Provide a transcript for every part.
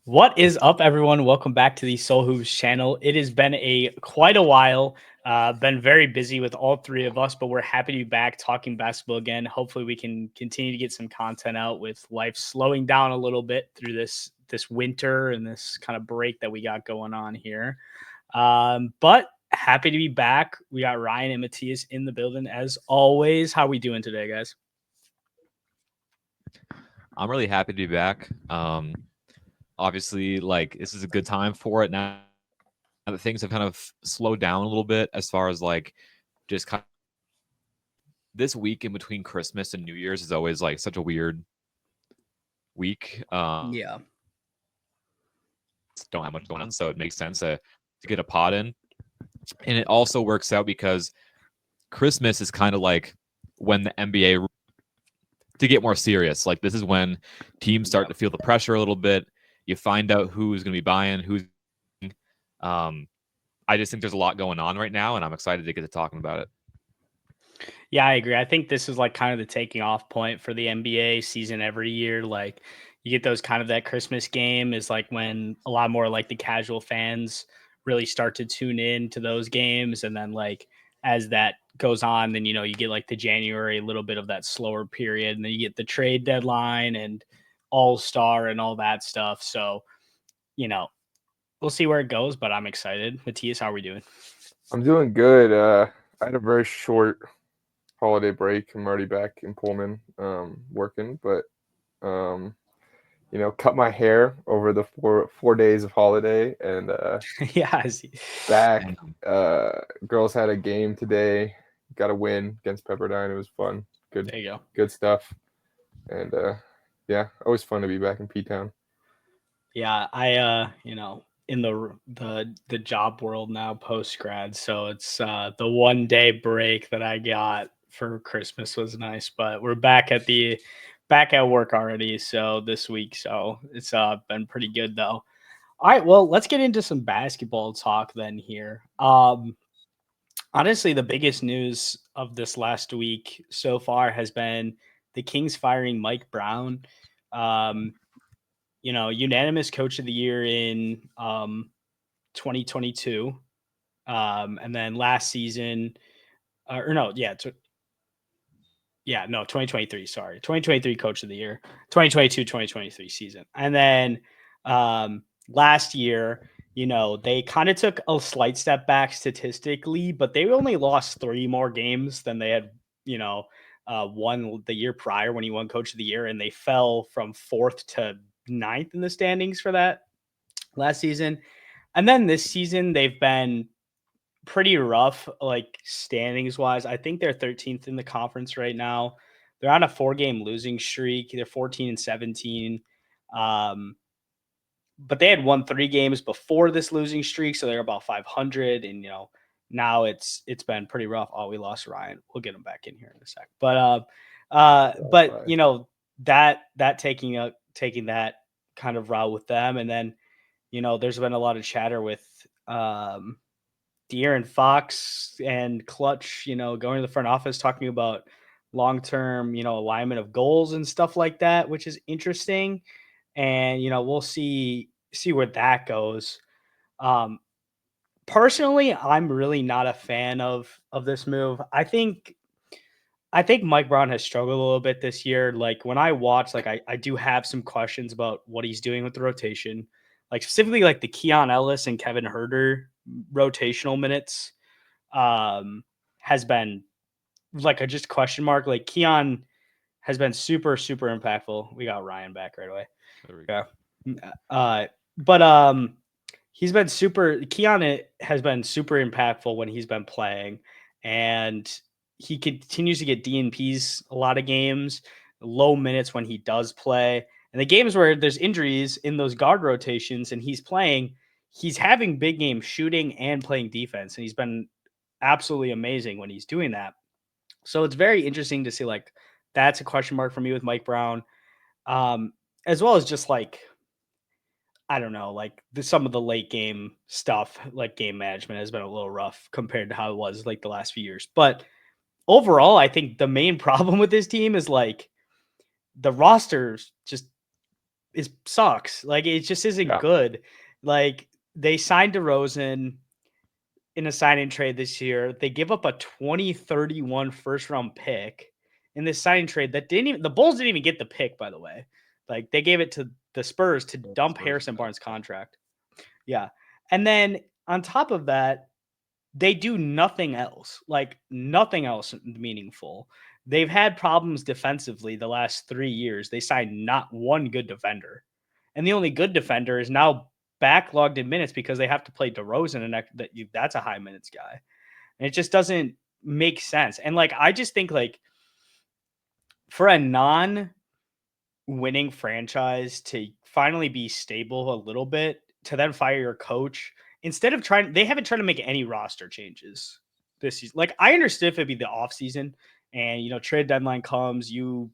What is up, everyone? Welcome back to the Soul Hoops channel. It has been quite a while. Been very busy with all three of us, but we're happy to be back talking basketball again. Hopefully, we can continue to get some content out with life slowing down a little bit through this winter and this kind of break that we got going on here. But happy to be back. We got Ryan and Matthias in the building as always. How we doing today, guys? I'm really happy to be back. Obviously, like this is a good time for it now that things have kind of slowed down a little bit as far as like just kind of this week in between Christmas and New Year's is always like such a weird week. Yeah. Don't have much going on, so it makes sense to get a pod in, and it also works out because Christmas is kind of like when the NBA to get more serious. Like this is when teams start to feel the pressure a little bit. You find out who's going to be buying, who's. I just think there's a lot going on right now, and I'm excited to get to talking about it. Yeah, I agree. I think this is like kind of the taking off point for the NBA season every year. Like you get those kind of that Christmas game is like when a lot more like the casual fans really start to tune in to those games. And then like as that goes on, then you get like the January, a little bit of that slower period, and then you get the trade deadline and all-star and all that stuff. So, you know, we'll see where it goes, but I'm excited. Matthias, how are we doing? I'm doing good. I had a very short holiday break. I'm already back in Pullman, working, but um, cut my hair over the four days of holiday and Yeah, I see. back. Girls had a game today. Got a win against Pepperdine. It was fun. Good, There you go. good stuff. And yeah, always fun to be back in P Town. Yeah, in the job world now post grad, so it's the 1 day break that I got for Christmas was nice, but we're back at work already, so this week, so it's been pretty good though. All right, well, let's get into some basketball talk then here. Honestly, the biggest news of this last week so far has been the Kings firing Mike Brown. Um, unanimous coach of the year in 2022. And then last season, or no, no, 2023, sorry. 2023 coach of the year, 2022-2023 season. And then last year, they kind of took a slight step back statistically, but they only lost 3 more games than they had, won the year prior when he won coach of the year. And they fell from 4th to 9th in the standings for that last season. And then this season, they've been pretty rough, like standings wise. I think they're 13th in the conference right now. They're on a 4-game losing streak. They're 14 and 17. But they had won 3 games before this losing streak, so they're about 500. And now it's been pretty rough. Oh, we lost Ryan. We'll get him back in here in a sec. But that taking that kind of route with them, and then there's been a lot of chatter with De'Aaron Fox and Clutch, going to the front office talking about long-term, alignment of goals and stuff like that, which is interesting. And we'll see where that goes. Um, Personally, I'm really not a fan of this move. I think Mike Brown has struggled a little bit this year. Like when I watch, like I do have some questions about what he's doing with the rotation, like specifically like the Keon Ellis and Kevin Herter rotational minutes has been like a just question mark. Like Keon has been super, super impactful. We got Ryan back right away. There we Yeah. go. But he's been super Keon has been super impactful when he's been playing, and he continues to get DNPs a lot of games, low minutes when he does play. And the games where there's injuries in those guard rotations and he's playing, he's having big game shooting and playing defense. And he's been absolutely amazing when he's doing that. So it's very interesting to see, like, that's a question mark for me with Mike Brown. As well as just like, I don't know, like some of the late game stuff, like game management has been a little rough compared to how it was like the last few years. But overall, I think the main problem with this team is like the roster's just sucks. Like, it just isn't Yeah. good. Like, they signed DeRozan in a sign-in trade this year. They give up a 2031 first-round pick in this sign-in trade that the Bulls didn't even get the pick, by the way. Like, they gave it to the Spurs to dump Spurs, Harrison yeah. Barnes' contract. Yeah. And then on top of that, they do nothing else, like nothing else meaningful. They've had problems defensively the last 3 years. They signed not one good defender. And the only good defender is now backlogged in minutes because they have to play DeRozan, and that's a high minutes guy. And it just doesn't make sense. And like, I just think, like, for a non-winning franchise to finally be stable a little bit, to then fire your coach instead of they haven't tried to make any roster changes this season. Like, I understood if it'd be the off season and, trade deadline comes, you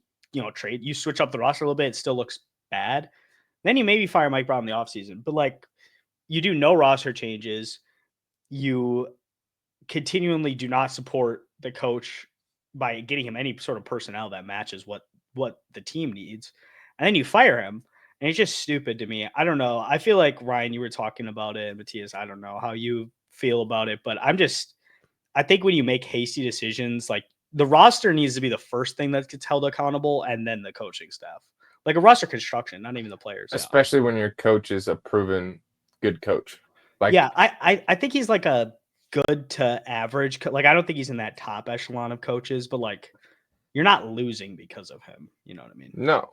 switch up the roster a little bit, it still looks bad. Then you maybe fire Mike Brown in the offseason. But like, you do no roster changes. You continually do not support the coach by getting him any sort of personnel that matches what the team needs. And then you fire him. And it's just stupid to me. I don't know. I feel like, Ryan, you were talking about it, and Matthias, I don't know how you feel about it, but I think when you make hasty decisions, like, the roster needs to be the first thing that gets held accountable, and then the coaching staff. Like a roster construction, not even the players. Especially when your coach is a proven good coach. Like, yeah, I think he's like a good to average. Like, I don't think he's in that top echelon of coaches, but like, you're not losing because of him. You know what I mean? No.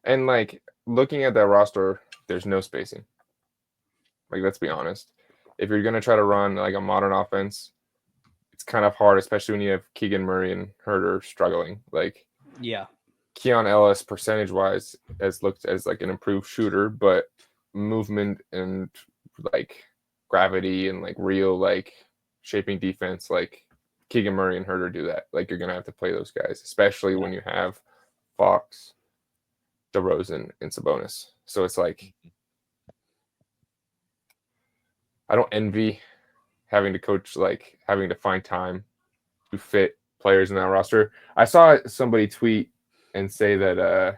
And like, looking at that roster, there's no spacing. Like, let's be honest. If you're going to try to run like a modern offense, it's kind of hard, especially when you have Keegan Murray and Herter struggling. Like, yeah, Keon Ellis, percentage-wise, has looked as like an improved shooter, but movement and like gravity and like real like shaping defense, like Keegan Murray and Herter do that. Like, you're gonna have to play those guys, especially when you have Fox, DeRozan, and Sabonis. So it's like, I don't envy having to coach, like having to find time to fit players in that roster. I saw somebody tweet and say that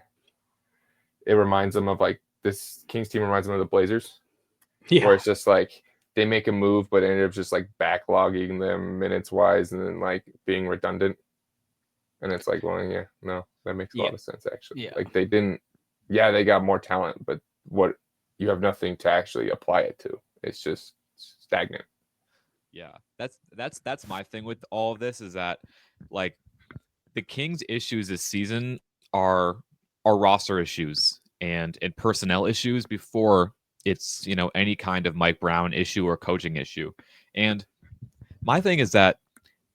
it reminds them of like this Kings team reminds them of the Blazers, where it's just like they make a move, but ended up just like backlogging them minutes wise and then like being redundant. And it's like, well, yeah, no, that makes a lot of sense actually. Yeah. Like, they didn't, they got more talent, but what you have nothing to actually apply it to. It's just stagnant. Yeah, that's my thing with all of this is that, like, the Kings' issues this season are roster issues and personnel issues before it's any kind of Mike Brown issue or coaching issue. And my thing is that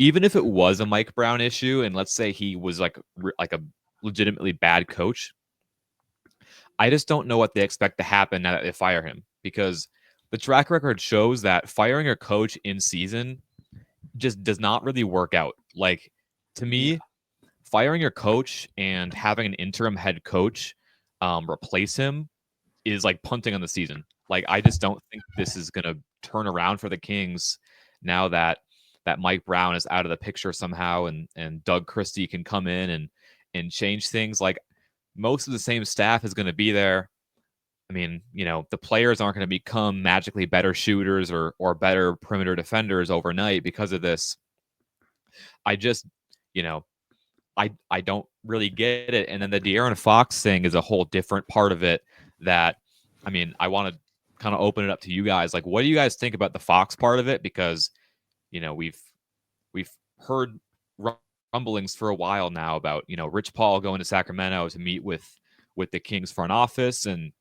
even if it was a Mike Brown issue, and let's say he was like a legitimately bad coach, I just don't know what they expect to happen now that they fire him, because the track record shows that firing a coach in season just does not really work out. Like, to me, firing your coach and having an interim head coach replace him is like punting on the season. Like, I just don't think this is going to turn around for the Kings now that Mike Brown is out of the picture somehow, and Doug Christie can come in and change things. Like, most of the same staff is going to be there. I mean, the players aren't going to become magically better shooters or better perimeter defenders overnight because of this. I just, I don't really get it. And then the De'Aaron Fox thing is a whole different part of it that, I mean, I want to kind of open it up to you guys. Like, what do you guys think about the Fox part of it? Because, we've heard rumblings for a while now about, Rich Paul going to Sacramento to meet with the Kings front office, and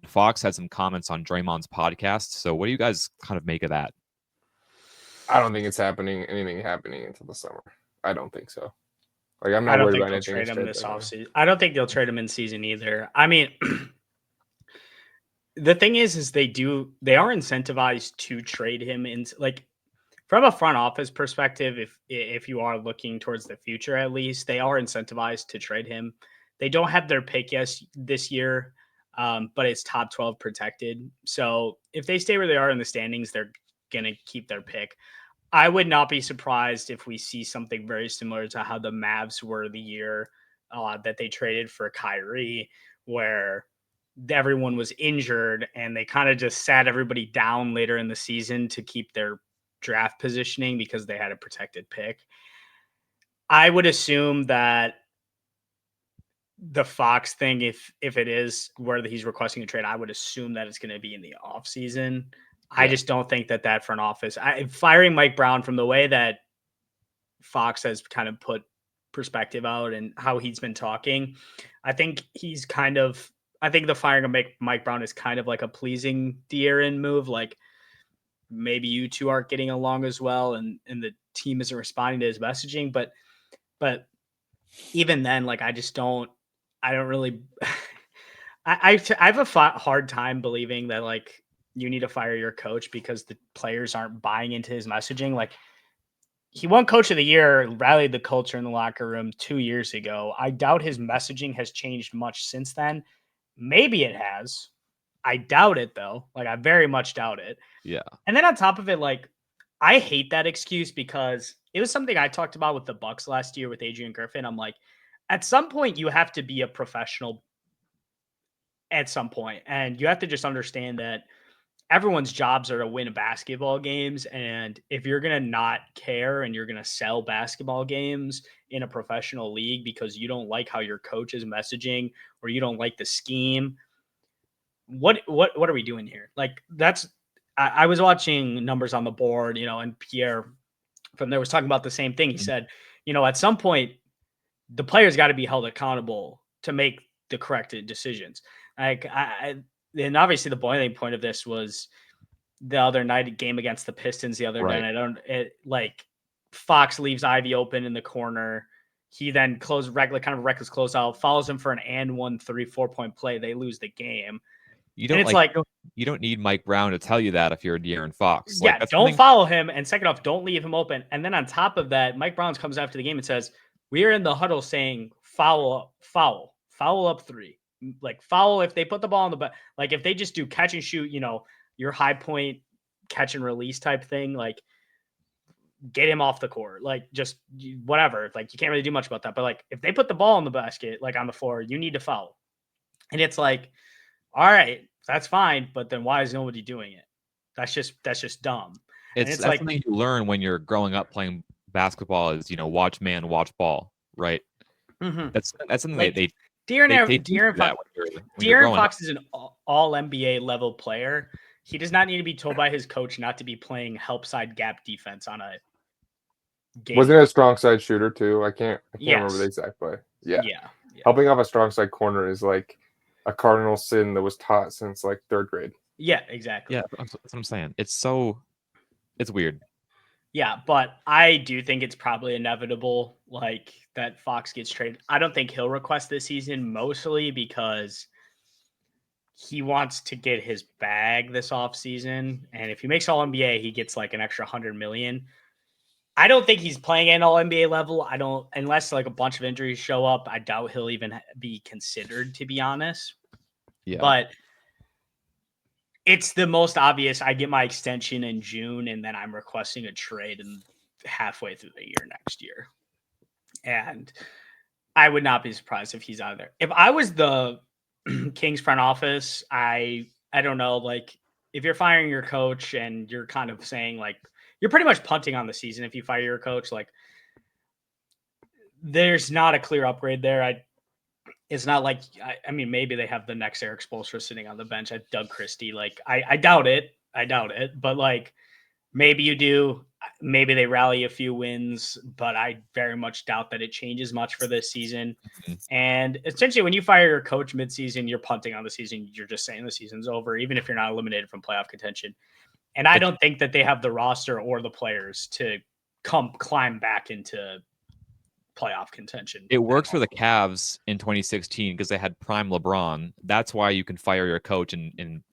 Fox had some comments on Draymond's podcast. So what do you guys kind of make of that? I don't think it's anything happening until the summer. I don't think so. Like, I'm I not don't worried think about they'll anything. trade him this offseason. I don't think they'll trade him in season either. I mean, the thing is they are incentivized to trade him in, like, from a front office perspective. If you are looking towards the future, at least they are incentivized to trade him. They don't have their pick this year, but it's top 12 protected. So if they stay where they are in the standings, they're going to keep their pick. I would not be surprised if we see something very similar to how the Mavs were the year that they traded for Kyrie, where everyone was injured and they kind of just sat everybody down later in the season to keep their draft positioning because they had a protected pick. I would assume that the Fox thing, if it is where he's requesting a trade, I would assume that it's going to be in the off season. I just don't think that front office, firing Mike Brown from the way that Fox has kind of put perspective out and how he's been talking, I think the firing of Mike Brown is kind of like a pleasing De'Aaron move. Like maybe you two aren't getting along as well and the team isn't responding to his messaging, but even then, like I don't really I have a hard time believing that like you need to fire your coach because the players aren't buying into his messaging. Like he won coach of the year, rallied the culture in the locker room 2 years ago. I doubt his messaging has changed much since then. Maybe it has. I doubt it though. Like I very much doubt it. Yeah. And then on top of it, like I hate that excuse because it was something I talked about with the Bucks last year with Adrian Griffin. I'm like, at some point you have to be a professional at some point, and you have to just understand that everyone's jobs are to win basketball games. And if you're going to not care and you're going to sell basketball games in a professional league because you don't like how your coach is messaging or you don't like the scheme, what are we doing here? Like I was watching Numbers on the Board, and Pierre from there was talking about the same thing. He said, at some point the players got to be held accountable to make the correct decisions. Like and obviously the boiling point of this was the other night game against the Pistons the other night. Fox leaves Ivy open in the corner. He then kind of reckless closeout, follows him for an and 1 3-4-point play. They lose the game. You don't need Mike Brown to tell you that if you're a De'Aaron Fox. Yeah, don't follow him. And second off, don't leave him open. And then on top of that, Mike Brown comes after the game and says, we are in the huddle saying foul up 3. Like foul if they put the ball on the like if they just do catch and shoot, your high point catch and release type thing, like get him off the court, like just whatever. Like you can't really do much about that. But like if they put the ball in the basket, like on the floor, you need to foul. And it's like, all right, that's fine, but then why is nobody doing it? That's just dumb. It's like something you learn when you're growing up playing basketball is watch man, watch ball, right? Mm-hmm. That's something like, they De'Aaron Fox is an all NBA level player. He does not need to be told by his coach not to be playing help side gap defense on a game. Wasn't it a strong side shooter too? I can't remember the exact play. Yeah. Helping off a strong side corner is like a cardinal sin that was taught since like 3rd grade. Yeah, exactly. Yeah, that's what I'm saying. It's weird. Yeah, but I do think it's probably inevitable, like that Fox gets traded. I don't think he'll request this season, mostly because he wants to get his bag this offseason. And if he makes All NBA, he gets like an extra $100 million. I don't think he's playing at All NBA level. Unless like a bunch of injuries show up, I doubt he'll even be considered, to be honest. Yeah. But it's the most obvious. I get my extension in June, and then I'm requesting a trade in halfway through the year next year. And I would not be surprised if he's out of there. If I was the Kings front office, I don't know, like if you're firing your coach and you're kind of saying like you're pretty much punting on the season if you fire your coach, like there's not a clear upgrade there. It's not like, I mean, maybe they have the next Eric Spoelstra sitting on the bench at Doug Christie. Like, I doubt it. But, like, maybe you do. Maybe they rally a few wins, but I very much doubt that it changes much for this season. Mm-hmm. And essentially, when you fire your coach midseason, you're punting on the season. You're just saying the season's over, even if you're not eliminated from playoff contention. And I don't think that they have the roster or the players to climb back into playoff contention. It works for the Cavs in 2016 because they had prime LeBron. That's why you can fire your coach in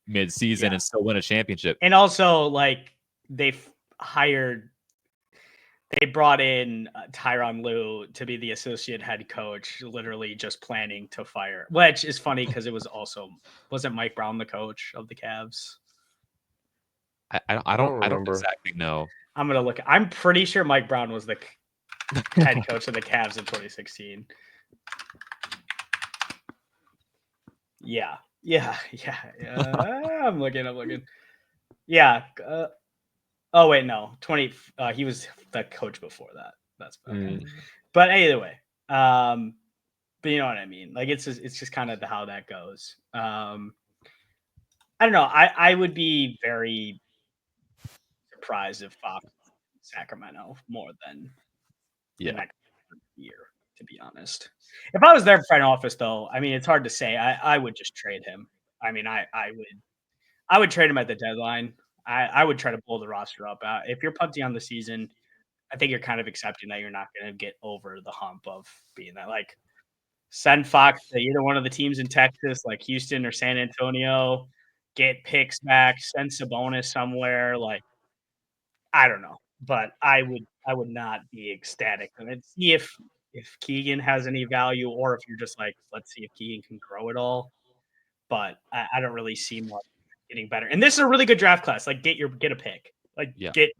mid-season and still win a championship. And also, like, they brought in Tyronn Lue to be the associate head coach, literally just planning to fire, which is funny because it wasn't Mike Brown the coach of the Cavs? I don't exactly know. I'm gonna look. I'm pretty sure Mike Brown was the head coach of the Cavs in 2016. Yeah. I'm looking. Yeah. Oh wait, no. 20. He was the coach before that. That's okay. But either way, but you know what I mean. Like it's just kind of how that goes. I don't know. I would be very surprised if Fox Sacramento more than the Yeah. next year, to be honest. If I was their front office, though, I mean, it's hard to say. I would just trade him. I mean, I would trade him at the deadline. I would try to pull the roster up. If you're punting on the season, I think you're kind of accepting that you're not going to get over the hump of being that. Like, send Fox to either one of the teams in Texas, like Houston or San Antonio, get picks back, send Sabonis somewhere. Like, I don't know, but I would not be ecstatic. And see if Keegan has any value, or if you're just like, let's see if Keegan can grow it all. But I don't really see much getting better. And this is a really good draft class. Like, get a pick. Like, Yeah. get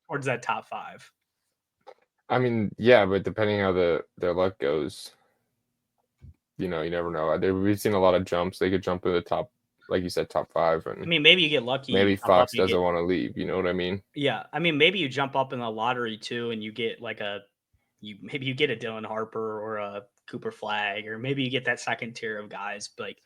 towards that top 5. I mean, yeah, but depending how their luck goes, you never know. We've seen a lot of jumps. They could jump in the top, like you said, top 5, and I mean, maybe you get lucky. maybe Fox doesn't want to leave. You know what I mean? Yeah, I mean, maybe you jump up in the lottery too, and you get like maybe you get a Dylan Harper or a Cooper Flag, or maybe you get that second tier of guys, like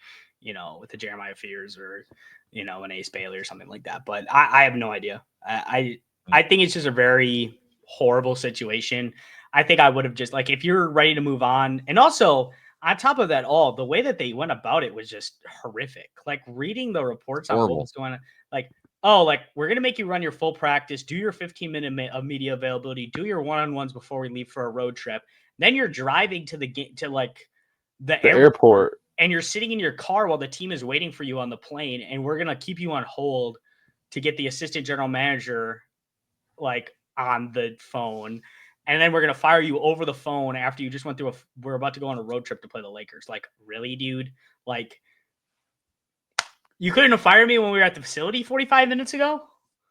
with the Jeremiah Fears or an Ace Bailey or something like that. But I have no idea. I think it's just a very horrible situation. I think I would have just, like, if you're ready to move on, and also on top of that, all the way that they went about it was just horrific. Like, reading the reports on what was going on, like, oh, like, we're going to make you run your full practice, do your 15-minute of media availability, do your one-on-ones before we leave for a road trip. Then you're driving to the airport, and you're sitting in your car while the team is waiting for you on the plane, and we're going to keep you on hold to get the assistant general manager, like, on the phone. And then we're going to fire you over the phone after you just went through we're about to go on a road trip to play the Lakers. Like, really, dude? Like, you couldn't have fired me when we were at the facility 45 minutes ago?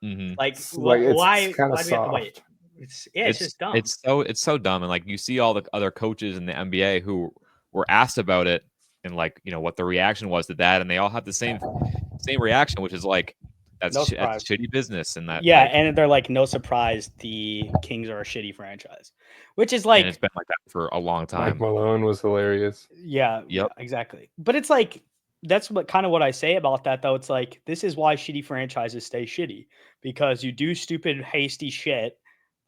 Like, why do we have to wait? It's just dumb. It's so dumb. And, like, you see all the other coaches in the NBA who were asked about it and, like, what the reaction was to that, and they all had the same reaction, which is like, that's shitty business. And that, and they're like, no surprise, the Kings are a shitty franchise, which is like, and it's been like that for a long time. Mike Malone was hilarious. Yeah, exactly. But it's like, that's what I say about that, though. It's like, this is why shitty franchises stay shitty, because you do stupid, hasty shit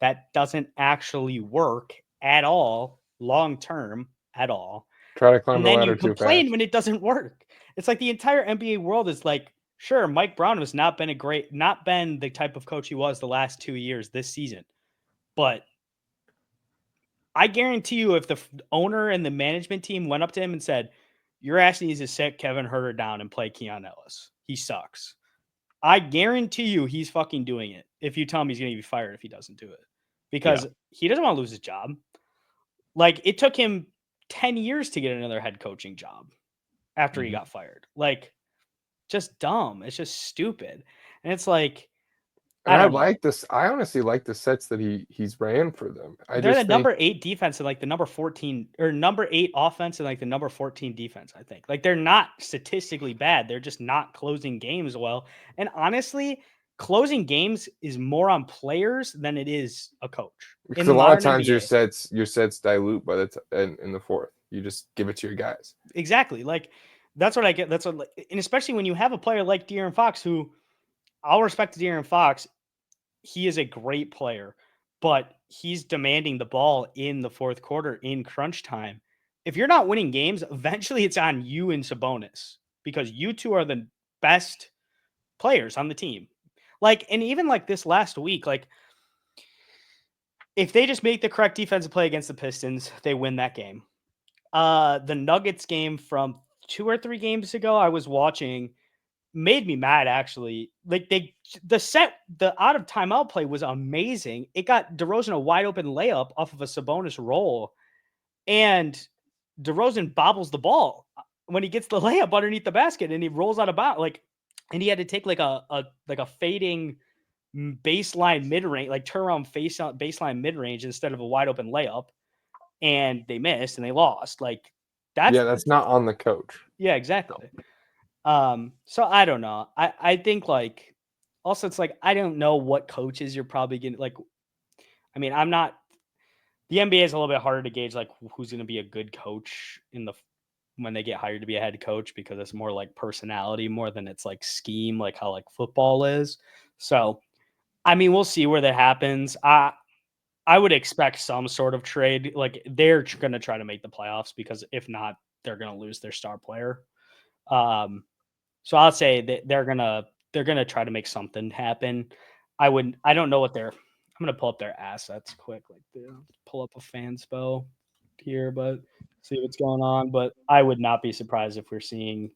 that doesn't actually work at all, long term at all. Try to climb the ladder too fast. And then you complain when it doesn't work. It's like the entire NBA world is like, sure, Mike Brown has not been the type of coach he was the last 2 years this season. But I guarantee you, if the owner and the management team went up to him and said, your ass needs to sit Kevin Huerter down and play Keon Ellis, he sucks, I guarantee you he's fucking doing it if you tell him he's going to be fired if he doesn't do it. Because he doesn't want to lose his job. Like, it took him 10 years to get another head coaching job after he got fired. Like, just dumb. It's just stupid. And it's like, I like this. I honestly like the sets that he's ran for them. They're the number 8 defense and like the number 14 or number 8 offense and like the number 14 defense, I think. Like, they're not statistically bad. They're just not closing games well. And honestly, closing games is more on players than it is a coach. Because a lot of times your sets dilute by in the fourth. You just give it to your guys. Exactly. Like, that's what I get. And especially when you have a player like De'Aaron Fox, who, I'll respect De'Aaron Fox. He is a great player, but he's demanding the ball in the fourth quarter in crunch time. If you're not winning games, eventually it's on you and Sabonis, because you two are the best players on the team. Like, and even like this last week, like, if they just make the correct defensive play against the Pistons, they win that game. The Nuggets game from 2 or 3 games ago, I was watching, made me mad, actually. Like, the out of timeout play was amazing. It got DeRozan a wide open layup off of a Sabonis roll, and DeRozan bobbles the ball when he gets the layup underneath the basket, and he rolls out of bounds. Like, and he had to take like a fading baseline mid range, like turnaround baseline mid range instead of a wide open layup, and they missed and they lost. Like, that's not on the coach. Yeah, exactly. So I don't know. I think like also it's like I don't know what coaches you're probably getting like I mean, I'm not the NBA is a little bit harder to gauge like who's going to be a good coach in the when they get hired to be a head coach because it's more like personality more than it's like scheme like how like football is. So, I mean, we'll see where that happens. I would expect some sort of trade. Like they're going to try to make the playoffs because if not, they're going to lose their star player. So I'll say that they're gonna try to make something happen. I don't know what they're. I'm gonna pull up their assets quick, like pull up a fanspo here, but see what's going on. But I would not be surprised if we're seeing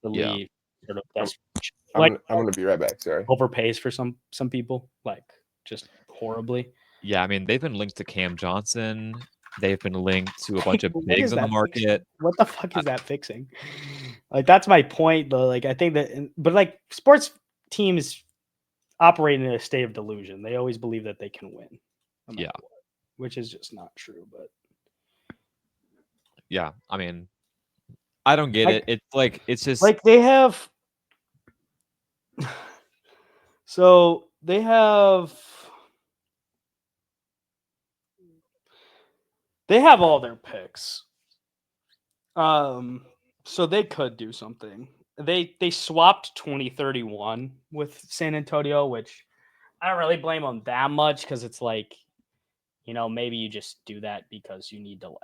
the Yeah. league sort of I'm gonna be right back. Sorry. overpays for some people, like just horribly. Yeah, I mean, they've been linked to Cam Johnson. They've been linked to a bunch of What bigs is on the that fixing? market. What the fuck is that fixing? Like that's my point, though. Like I think that, but like sports teams operate in a state of delusion. They always believe that they can win, no matter Yeah. what, which is just not true. But Yeah, I mean, I don't get it. It's like it's just like they have, so they have all their picks. So they could do something. They swapped 2031 with San Antonio, which I don't really blame them that much because it's like, maybe you just do that because you need to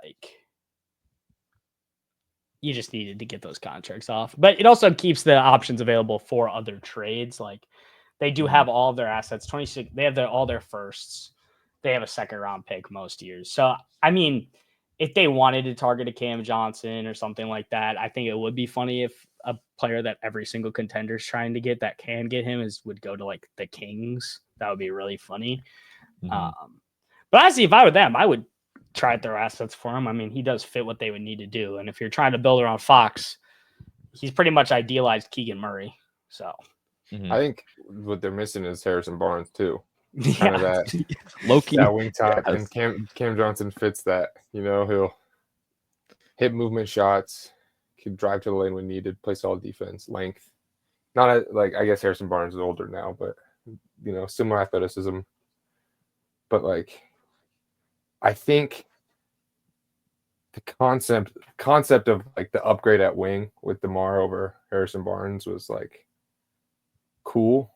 you just needed to get those contracts off. But it also keeps the options available for other trades. Like they do have all of their assets, 26. They have all their firsts. They have a second round pick most years. So I mean, if they wanted to target a Cam Johnson or something like that, I think it would be funny if a player that every single contender is trying to get that can get him would go to like the Kings. That would be really funny. But honestly, if I were them, I would try to throw assets for him. I mean, he does fit what they would need to do. And if you're trying to build around Fox, he's pretty much idealized Keegan Murray. So I think what they're missing is Harrison Barnes too. yeah. Kind of that low-key. that wing top, Yes. and Cam Johnson fits that. He'll hit movement shots, could drive to the lane when needed, play solid defense, length. Not like I guess Harrison Barnes is older now, but similar athleticism. But like, I think the concept of like the upgrade at wing with DeMar over Harrison Barnes was like cool.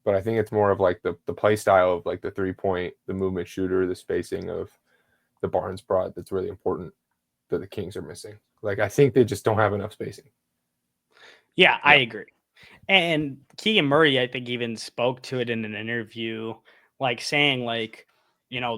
But I think it's more of like the play style of like the 3-point, the movement shooter, the spacing of the Barnes brought that's really important that the Kings are missing. Like I think they just don't have enough spacing. Yeah, I agree. And Keegan Murray, I think, even spoke to it in an interview, like saying like,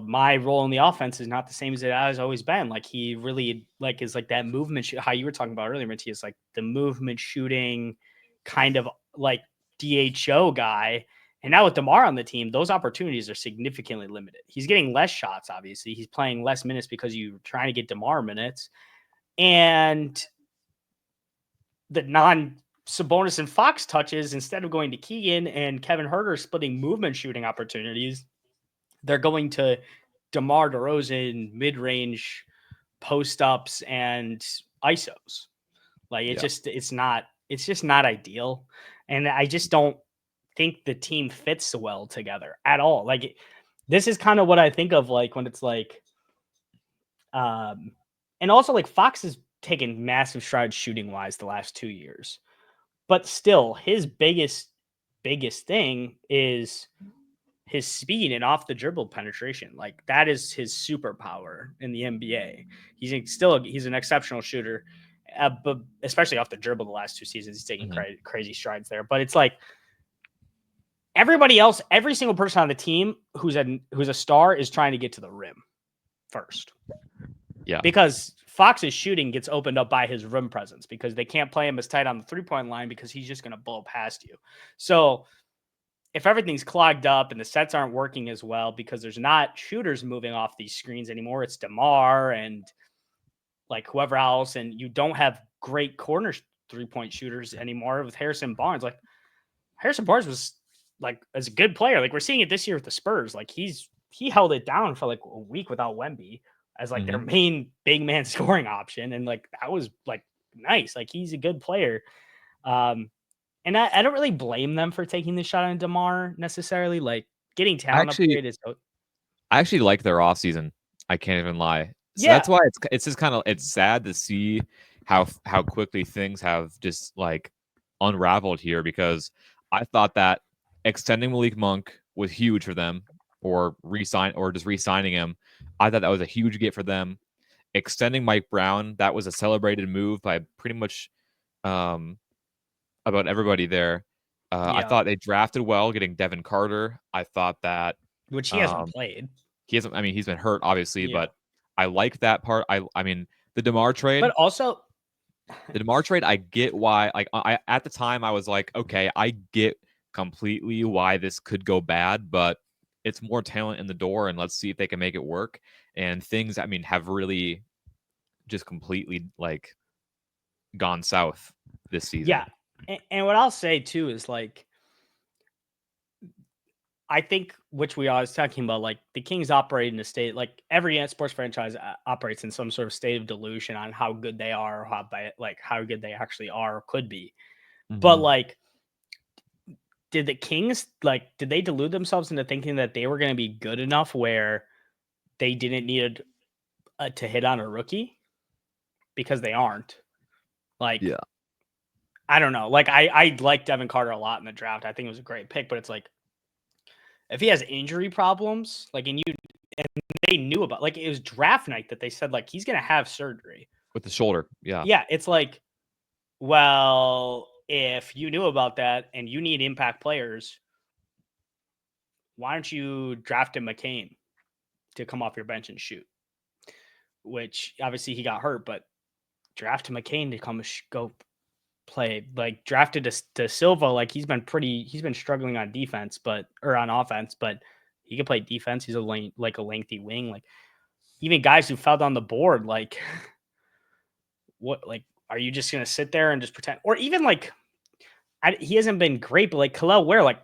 my role in the offense is not the same as it has always been. Like he really like is like that movement, how you were talking about earlier, Matthias, like the movement shooting kind of like DHO guy. And now with DeMar on the team, those opportunities are significantly limited. He's getting less shots, obviously. He's playing less minutes because you're trying to get DeMar minutes. And the Sabonis and Fox touches, instead of going to Keegan and Kevin Huerter splitting movement shooting opportunities, they're going to DeMar DeRozan mid-range post-ups and ISOs. Like it's just not ideal. And I just don't think the team fits well together at all. Like this is kind of what I think of like when it's like and also like Fox has taken massive strides shooting wise the last 2 years. But still his biggest thing is his speed and off the dribble penetration. Like that is his superpower in the NBA. He's an exceptional shooter, but especially off the dribble the last 2 seasons, he's taking crazy strides there. But it's like everybody else, every single person on the team who's a star is trying to get to the rim first. Yeah. Because Fox's shooting gets opened up by his rim presence because they can't play him as tight on the 3-point line because he's just going to blow past you. So if everything's clogged up and the sets aren't working as well because there's not shooters moving off these screens anymore, it's DeMar and like whoever else, and you don't have great corner 3-point shooters anymore with Harrison Barnes. Like Harrison Barnes was like as a good player. Like we're seeing it this year with the Spurs. Like he held it down for like a week without Wemby. as like their main big man scoring option. And like, that was like nice. Like he's a good player. And I don't really blame them for taking the shot on DeMar necessarily. Like getting talent upgrade is. I actually like their offseason. I can't even lie. So Yeah. that's why it's just kind of, it's sad to see how quickly things have just like unraveled here, because I thought that extending Malik Monk was huge for them, or just re-signing him. I thought that was a huge get for them. Extending Mike Brown, that was a celebrated move by pretty much about everybody there. I thought they drafted well, getting Devin Carter. I thought that, which he hasn't played. He hasn't. I mean, he's been hurt, obviously, but I like that part. I mean, the DeMar trade, but also the DeMar trade. I get why. Like, I at the time, I was like, okay, I get completely why this could go bad, but it's more talent in the door, and let's see if they can make it work. And things, I mean, have really just completely like gone south this season. Yeah, and what I'll say too is like, I think, which we always talking about, like the Kings operate in a state, like every sports franchise operates in some sort of state of delusion on how good they are, or how good they actually are or could be. But like, did the Kings, like, did they delude themselves into thinking that they were going to be good enough where they didn't need to hit on a rookie? Because they aren't. Like, yeah, I don't know. Like, I like Devin Carter a lot in the draft. I think it was a great pick, but it's like, if he has injury problems, like, and they knew about, like, it was draft night that they said, like, he's going to have surgery with the shoulder. Yeah. Yeah. It's like, well, if you knew about that and you need impact players, why don't you draft a McCain to come off your bench and shoot? Which obviously he got hurt, but draft McCain to come go play. Like, drafted to Silva, like he's been struggling on defense, or on offense, but he can play defense. He's a lengthy wing. Like, even guys who fell down the board, like, what, like, are you just gonna sit there and just pretend? Or even like, he hasn't been great, but like Kel'el Ware, like,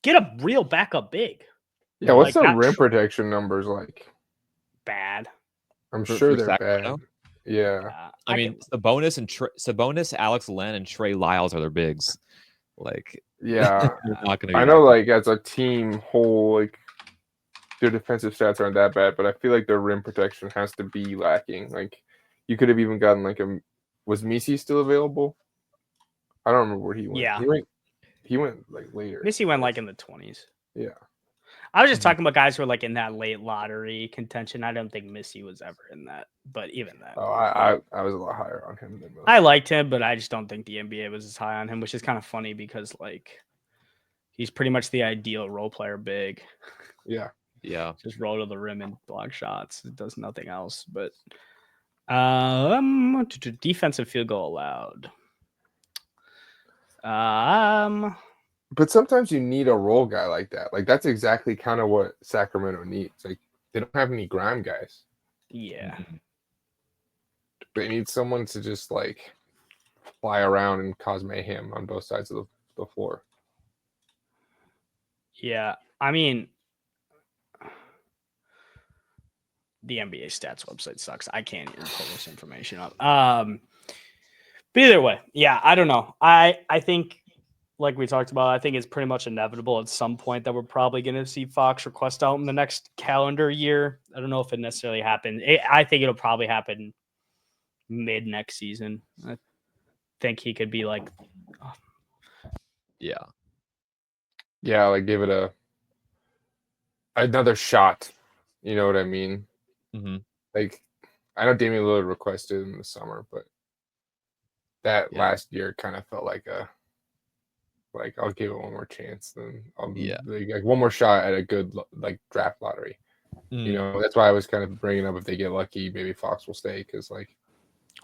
get a real backup big. Yeah, what's the rim protection numbers like? Bad. I'm sure they're bad. Yeah. I mean, Sabonis, Alex Len, and Trey Lyles are their bigs. Like, yeah, not gonna be I know, like, as a team whole, like, their defensive stats aren't that bad, but I feel like their rim protection has to be lacking. Like, you could have even gotten like was Misi still available? I don't remember where he went. Yeah, he went like later. Missy went like in the 20s. Yeah. I was just talking about guys who were like in that late lottery contention. I don't think Missy was ever in that, but even that. Oh, I was a lot higher on him than most. I liked him, but I just don't think the NBA was as high on him, which is kind of funny because like he's pretty much the ideal role player big. Yeah. Yeah. Just roll to the rim and block shots. It does nothing else. But defensive field goal allowed. But sometimes you need a role guy like that. Like, that's exactly kind of what Sacramento needs. Like, they don't have any grime guys. Yeah. They need someone to just like fly around and cause mayhem on both sides of the floor. Yeah. I mean, the NBA stats website sucks. I can't even pull this information up. But either way, yeah, I don't know. I think, like we talked about, I think it's pretty much inevitable at some point that we're probably going to see Fox request out in the next calendar year. I don't know if it necessarily happened. I think it'll probably happen mid next season. I think he could be like, yeah, like give it another shot. You know what I mean? Mm-hmm. Like, I know Damian Lillard requested in the summer, but that last year kind of felt like I'll give it one more chance. Then I'll like one more shot at a good like draft lottery. You know, that's why I was kind of bringing up, if they get lucky, maybe Fox will stay, because like,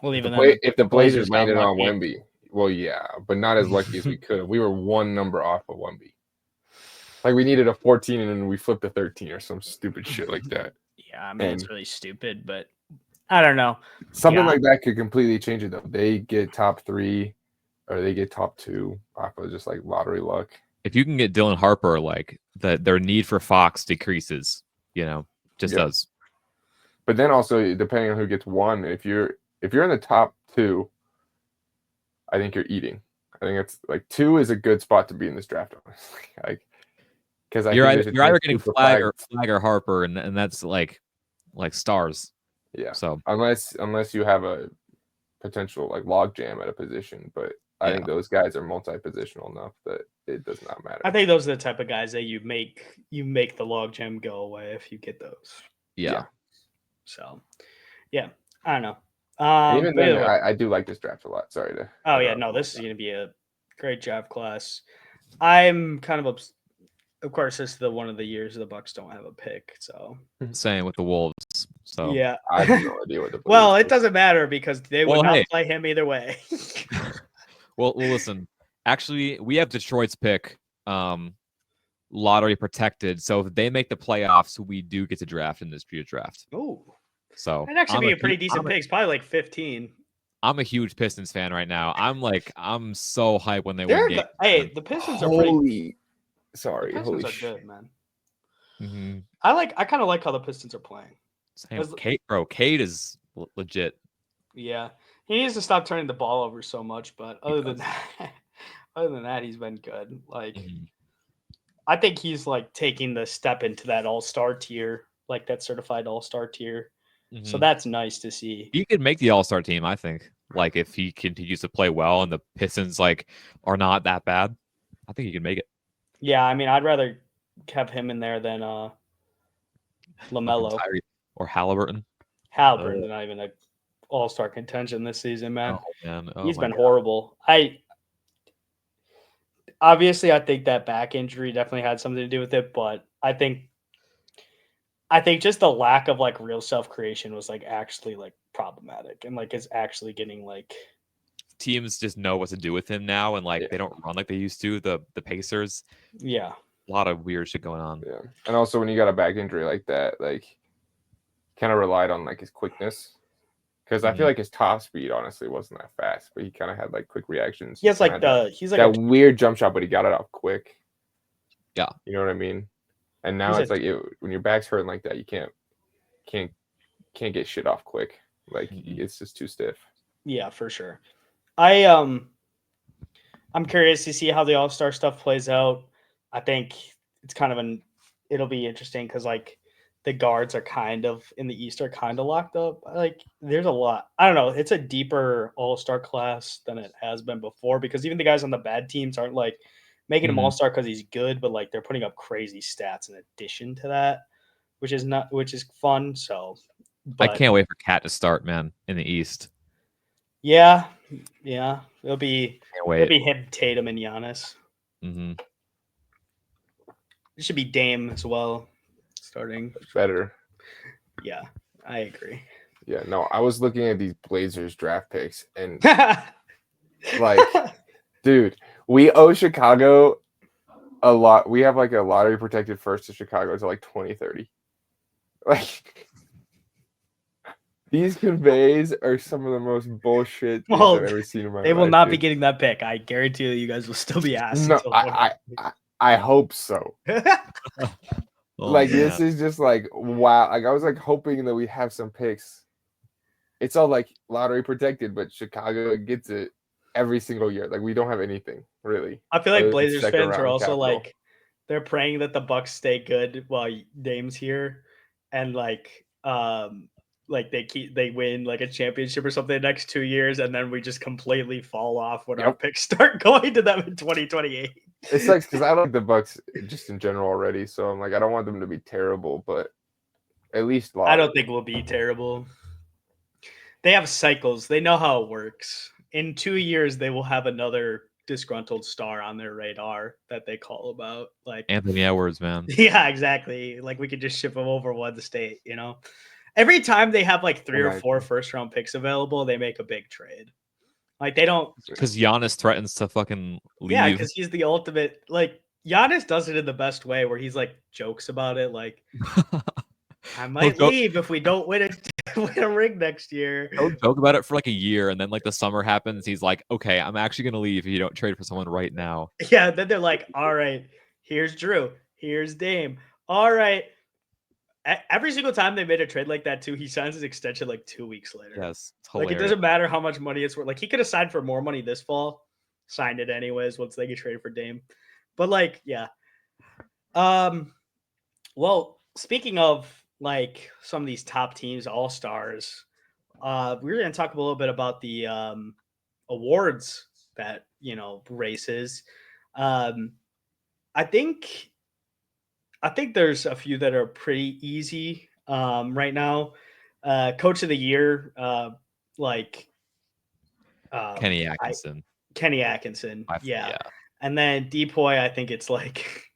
well, even if the Blazers landed on Wemby, well, yeah, but not as lucky as we could have. We were one number off of Wemby. Like, we needed a 14 and then we flipped a 13 or some stupid shit like that. Yeah, I mean, it's really stupid, but I don't know. Something like that could completely change it, though. They get top 3 or they get top 2 off of just like lottery luck. If you can get Dylan Harper, like their need for Fox decreases, you know, just does. But then also depending on who gets one, if you're in the top 2, I think you're eating. I think it's like 2 is a good spot to be in this draft, honestly. Like, because I You're think either, there's a you're chance either getting Cooper Flag or Harper, and that's like stars. yeah. So Unless you have a potential like log jam at a position, but I Yeah. think those guys are multi-positional enough that it does not matter. I think those are the type of guys that you make the logjam go away if you get those. yeah. So, yeah, I don't know. And even but then, either way- I do like this draft a lot. Sorry to. oh yeah, interrupt no, all this is that. going to be a great draft class. I'm kind of course, this is the one of the years the Bucks don't have a pick. So Same with the Wolves. So yeah, I have no idea what the. well, Blues it doesn't matter because they would Well, not hey. play him either way. well, listen. Actually, we have Detroit's pick, lottery protected. So if they make the playoffs, we do get to draft in this year's draft. Oh, So that'd actually be a pretty decent I'm pick. It's probably like 15. I'm a huge Pistons fan right now. I'm so hyped when they They're win games. hey, the Pistons are pretty. Holy, The sorry, Pistons holy are shit. good, man. Mm-hmm. I kind of like how the Pistons are playing. Same with Kate, bro. Kate is legit. Yeah, he needs to stop turning the ball over so much. But other than that, he's been good. Like, Mhm. I think he's like taking the step into that all-star tier, like that certified all-star tier. So Mhm. that's nice to see. He could make the All-Star team, I think. Like if he continues to play well and the Pistons like are not that bad, I think he can make it. Yeah, I mean, I'd rather have him in there than LaMelo. Tyree or Halliburton. Halliburton's not even an all-star contention this season, man. Oh man, He's my been God. horrible. Obviously, I think that back injury definitely had something to do with it, but I think just the lack of like real self-creation was like actually like problematic, and like it's actually getting like Teams just know what to do with him now, and like Yeah. they don't run like they used to. The Pacers, yeah. a lot of weird shit going on. Yeah, and also when you got a back injury like that, like kind of relied on like his quickness, because I feel Mhm. like his top speed honestly wasn't that fast, but he kind of had like quick reactions. He has kinda like had he's like that weird jump shot, but he got it off quick. Yeah. You know what I mean? And now He's it's a- like when your back's hurting like that, you can't get shit off quick. Like Mhm. it's just too stiff. yeah, for sure. I'm curious to see how the all-star stuff plays out. I think it's kind of it'll be interesting because like the guards are kind of in the East are kind of locked up. Like there's a lot. I don't know. It's a deeper all-star class than it has been before because even the guys on the bad teams aren't like making him Mhm. all-star because he's good, but like they're putting up crazy stats in addition to that, which is fun. So I but can't wait for Cat to start, man, in the East. yeah, it'll be Can't wait. him, Tatum, and Giannis. Hmm. It should be Dame as well starting. Better. Yeah, I agree. Yeah. No, I was looking at these Blazers draft picks and like, dude, we owe Chicago a lot. We have like a lottery protected first to Chicago to like 2030. Like these conveys are some of the most bullshit things Well, I've ever seen in my life. they will not be dude. getting that pick. I guarantee you guys will still be asked. No, until I hope so. Oh, Like man. this is just like wow. Like I was like hoping that we have some picks. It's all like lottery protected, but Chicago gets it every single year. Like we don't have anything really. I feel like other than Blazers second fans are round also capital. like they're praying that the Bucks stay good while Dame's here, and like they win like a championship or something the next 2 years, and then we just completely fall off when our Yep. picks start going to them in 2028. It sucks because I like the Bucks just in general already. So I'm like I don't want them to be terrible, but at least I don't think we'll be terrible. They have cycles. They know how it works. In 2 years, they will have another disgruntled star on their radar that they call about. Like, Anthony Edwards, man. yeah, exactly. Like we could just ship them over one state, you know? Every time they have like 3 or 4 first round picks available, they make a big trade. Like they don't. Because Giannis threatens to fucking leave. Yeah, because he's the ultimate. Like Giannis does it in the best way, where he's like jokes about it, like I might leave if we don't win a ring next year. He'll joke about it for like a year, and then like the summer happens, he's like, "Okay, I'm actually gonna leave if you don't trade for someone right now." Yeah, then they're like, "All right, here's Drew, here's Dame. All right, every single time they made a trade like that too, he signs his extension like 2 weeks later. Yes, it's Like, it hilarious. doesn't matter how much money it's worth. Like, he could have signed for more money this fall, signed it anyways once they get traded for Dame. But like, yeah. Well, speaking of like some of these top teams, all stars, we're gonna talk a little bit about the awards that races. Um, I think there's a few that are pretty easy right now. Coach of the year, like Kenny I Atkinson. Kenny Atkinson, yeah. Yeah. And then Depoy, I think it's like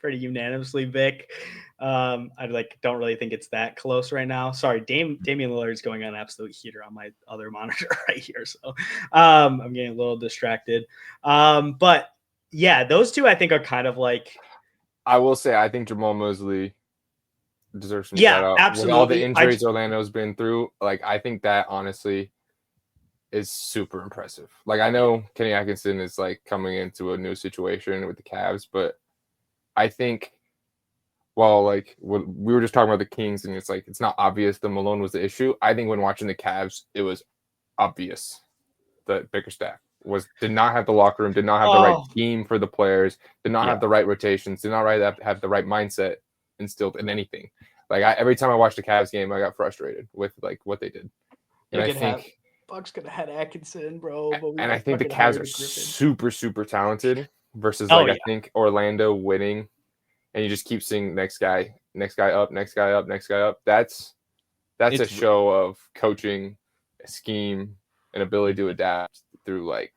pretty unanimously Vic. I don't really think it's that close right now. Sorry, Damian Lillard is going on an absolute heater on my other monitor right here, so I'm getting a little distracted. But yeah, those two I think are kind of like. I will say I think Jamal Mosley deserves some shout out. Absolutely. With all the injuries Orlando's been through, like I think that honestly is super impressive. Like I know Kenny Atkinson is like coming into a new situation with the Cavs, but I think like we were just talking about the Kings and it's like it's not obvious that Malone was the issue. I think when watching the Cavs, it was obvious that Bickerstaff did not have the locker room, did not have the right team for the players, did not have the right rotations, did not have the right mindset instilled in anything. Like every time I watched the Cavs game, I got frustrated with like what they did. And I think Bucks could have had Atkinson, bro. And I think the Cavs are super, super talented versus I think Orlando winning, and you just keep seeing next guy up. That's a show of coaching, a scheme, an ability to adapt through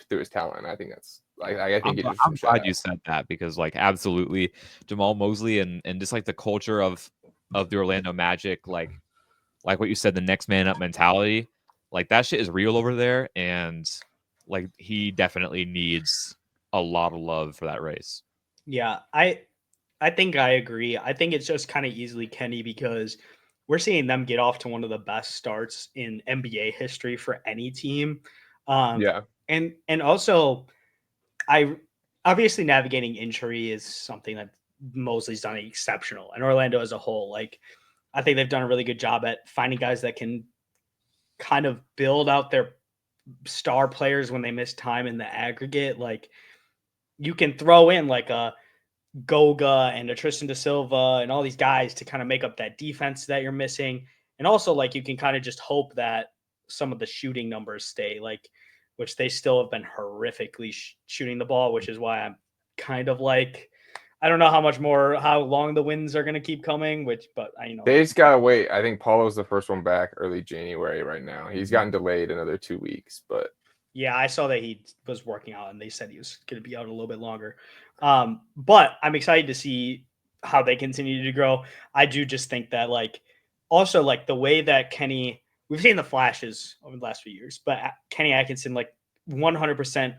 his talent. I think that's I think I'm glad you said that because like absolutely Jamal Mosley and just like the culture of the Orlando Magic, like what you said, the next man up mentality, like that shit is real over there, and like he definitely needs a lot of love for that race. Yeah, I think I agree. I think it's just kind of easily Kenny because we're seeing them get off to one of the best starts in NBA history for any team. And also obviously navigating injury is something that Mosley's done exceptional, and Orlando as a whole. Like, I think they've done a really good job at finding guys that can kind of build out their star players when they miss time in the aggregate. Like, you can throw in like a Goga and a Tristan da Silva and all these guys to kind of make up that defense that you're missing. And also, like, you can kind of just hope that some of the shooting numbers stay, like, which they still have been horrifically shooting the ball, which is why I'm kind of like, I don't know how long the wins are going to keep coming, but they just got to wait. I think Paulo's the first one back early January right now. He's gotten delayed another 2 weeks, but yeah, I saw that he was working out and they said he was going to be out a little bit longer. But I'm excited to see how they continue to grow. I do just think that also the way that Kenny, we've seen the flashes over the last few years, but Kenny Atkinson 100%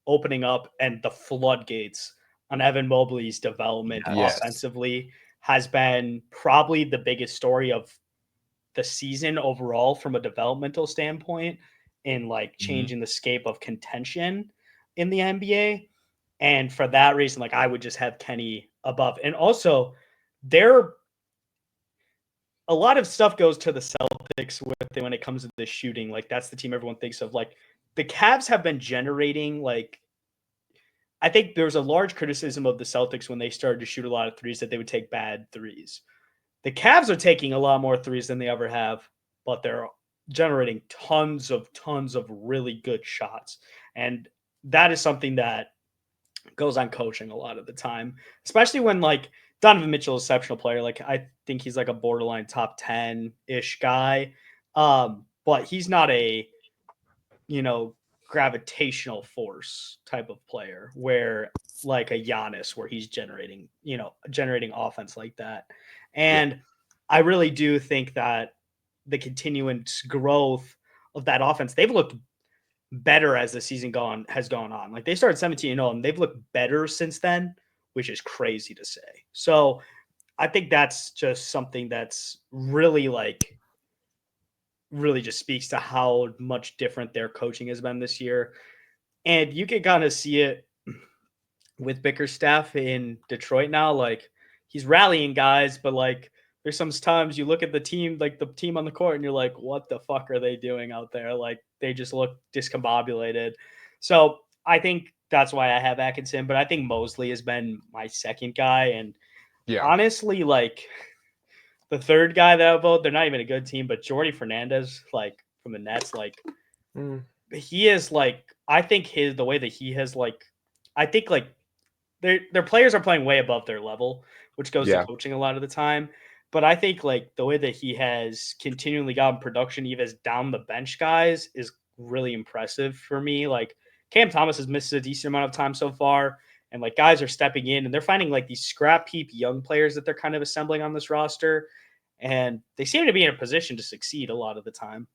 opening up and the floodgates on Evan Mobley's development offensively has been probably the biggest story of the season overall from a developmental standpoint in changing the scape of contention in the NBA. And for that reason, I would just have Kenny above. And also, a lot of stuff goes to the Celtics when it comes to the shooting. That's the team everyone thinks of. The Cavs have been generating, I think there was a large criticism of the Celtics when they started to shoot a lot of threes that they would take bad threes. The Cavs are taking a lot more threes than they ever have, but they're generating tons of really good shots. And that is something that goes on coaching a lot of the time, especially when Donovan Mitchell is an exceptional player. I think he's a borderline top 10-ish guy. But he's not a, gravitational force type of player where a Giannis, where he's generating offense like that. And I really do think that the continuance growth of that offense, they've looked better as the season has gone on. They started 17-0 and they've looked better since then, which is crazy to say. So I think that's just something that's really really just speaks to how much different their coaching has been this year. And you can kind of see it with Bickerstaff in Detroit now. he's rallying guys, but like there's some times you look at the team on the court and you're like, what the fuck are they doing out there? Like they just look discombobulated. So I think that's why I have Atkinson, but I think Mosley has been my second guy. And honestly, like the third guy that I vote, they're not even a good team, but Jordy Fernandez, like from the Nets, like he is like, I think the way that he has like, I think like their players are playing way above their level, which goes to coaching a lot of the time. But I think like the way that he has continually gotten production, even as down the bench guys, is really impressive for me. Like Cam Thomas has missed a decent amount of time so far, and like guys are stepping in and they're finding like these scrap heap young players that they're kind of assembling on this roster, and they seem to be in a position to succeed a lot of the time,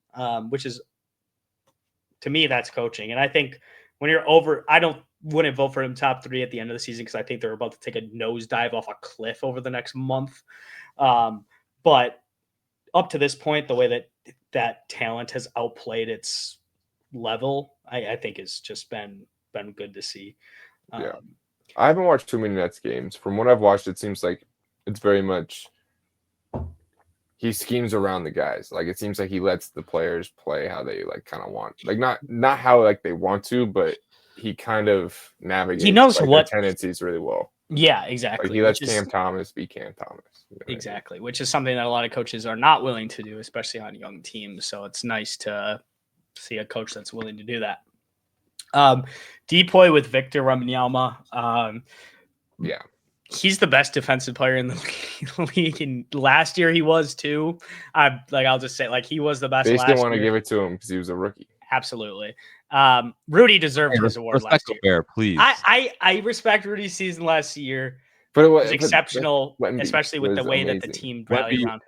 which is, to me, that's coaching. And I think when you're over, wouldn't vote for him top 3 at the end of the season because I think they're about to take a nosedive off a cliff over the next month. But up to this point, the way that talent has outplayed its level, I think has just been good to see. I haven't watched too many Nets games. From what I've watched, it seems like it's very much he schemes around the guys. Like it seems like he lets the players play how they like kind of want. Like not how like they want to, but he kind of navigates. He knows like, what their tendencies really well. Yeah, exactly. Like he lets Cam Thomas be Cam Thomas. You know exactly, which is something that a lot of coaches are not willing to do, especially on young teams. So it's nice to see a coach that's willing to do that. Depoy with Victor Wembanyama. He's the best defensive player in the league. And last year he was too. I'll just say, like, he was the best. They last still want to year. give it to him because he was a rookie. Absolutely. Rudy deserved his award last year. Bear, please. I respect Rudy's season last year. But it was exceptional, especially with the way amazing. that the team rallied around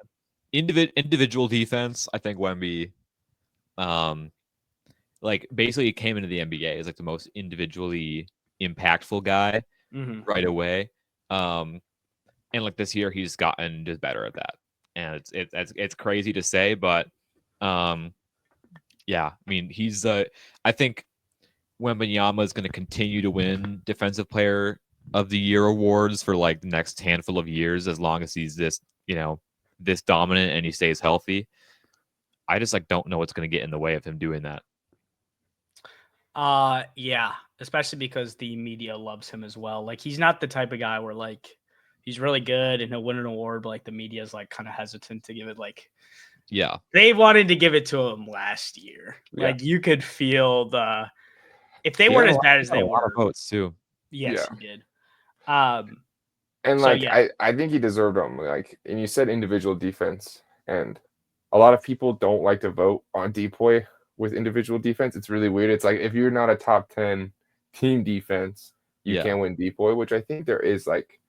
him. Individual defense, I think Wemby, like basically came into the NBA as like the most individually impactful guy right away. And like this year, he's gotten just better at that, and it's crazy to say, but yeah, I mean he's I think Wembanyama is going to continue to win Defensive Player of the Year awards for like the next handful of years as long as he's this dominant and he stays healthy. I just like don't know what's going to get in the way of him doing that. Yeah, especially because the media loves him as well. Like he's not the type of guy where like he's really good and he'll win an award, but like the media is like kind of hesitant to give it. Like, yeah, they wanted to give it to him last year. Yeah. Like you could feel if they weren't as bad as they were. A lot of votes too. Yes, he did. And like I think he deserved them. Like, and you said individual defense, and a lot of people don't like to vote on Depoy with individual defense. It's really weird. It's like if you're not a top 10 team defense, you can't win Depoy, which I think there is like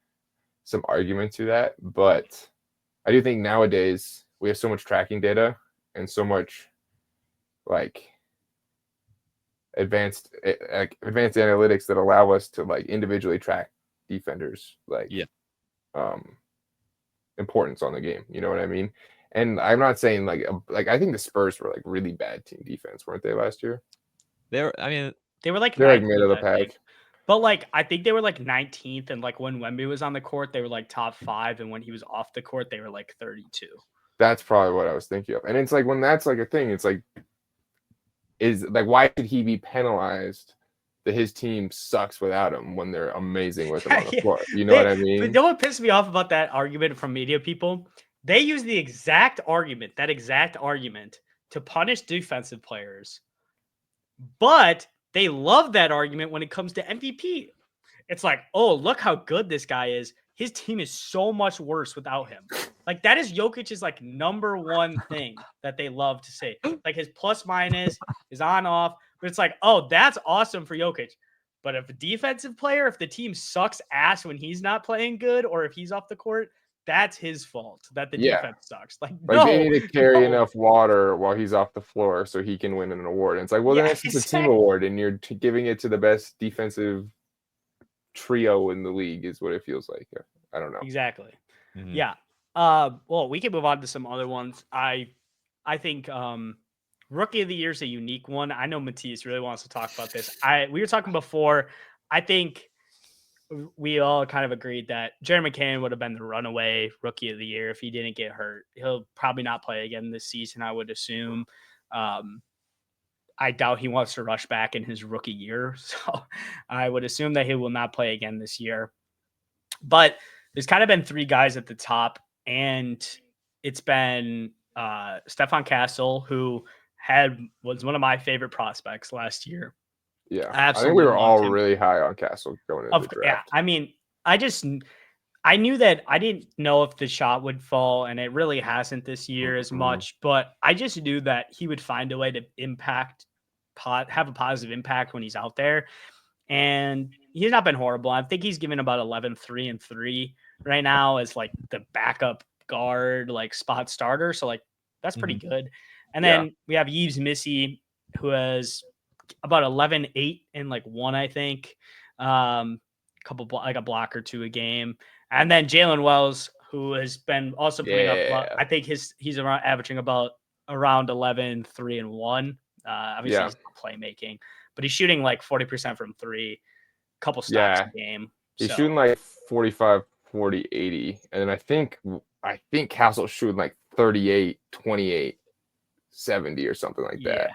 some argument to that. But I do think nowadays we have so much tracking data and so much like advanced analytics that allow us to like individually track defenders like importance on the game. You know what I mean? And I'm not saying like I think the Spurs were like really bad team defense, weren't they last year? They were like they're like mid of the pack. But like I think they were like 19th, and like when Wemby was on the court, they were like top 5, and when he was off the court, they were like 32. That's probably what I was thinking of. And it's like when that's like a thing, it's like is like why should he be penalized that his team sucks without him when they're amazing with him on the floor? You know what I mean? But you know what pissed me off about that argument from media people? They use that exact argument to punish defensive players. But they love that argument when it comes to MVP. It's like, oh, look how good this guy is. His team is so much worse without him. Like that is Jokic's like number one thing that they love to say. Like his plus minus is on off, but it's like, oh, that's awesome for Jokic. But if a defensive player, if the team sucks ass when he's not playing good, or if he's off the court, that's his fault that the defense sucks. Like they need to carry enough water while he's off the floor so he can win an award. And it's like, well, then it's just a team award, and you're giving it to the best defensive trio in the league is what it feels like. I don't know. Exactly. Mm-hmm. Yeah. Well, we can move on to some other ones. I think Rookie of the Year is a unique one. I know Matthias really wants to talk about this. We were talking before. I think we all kind of agreed that Jared McCann would have been the runaway rookie of the year if he didn't get hurt. He'll probably not play again this season, I would assume. I doubt he wants to rush back in his rookie year. So I would assume that he will not play again this year. But there's kind of been three guys at the top, and it's been Stefan Castle, who was one of my favorite prospects last year. Yeah, I I think we were all really high on Castle going into the draft. Yeah, I mean, I knew that I didn't know if the shot would fall, and it really hasn't this year as much, but I just knew that he would find a way to have a positive impact when he's out there. And he's not been horrible. I think he's given about 11, 3, and 3 right now as like the backup guard, like spot starter. So like that's pretty good. And then we have Yves Missy, who has about 11, 8, and like 1, I think. Like a block or 2 a game. And then Jalen Wells, who has been also putting up, I think he's averaging about around 11, 3, and 1. Obviously he's not playmaking, but he's shooting like 40% from 3, a couple stops a game. He's shooting like 45, 40, 80. And then I think Castle's shooting like 38, 28, 70 or something like that.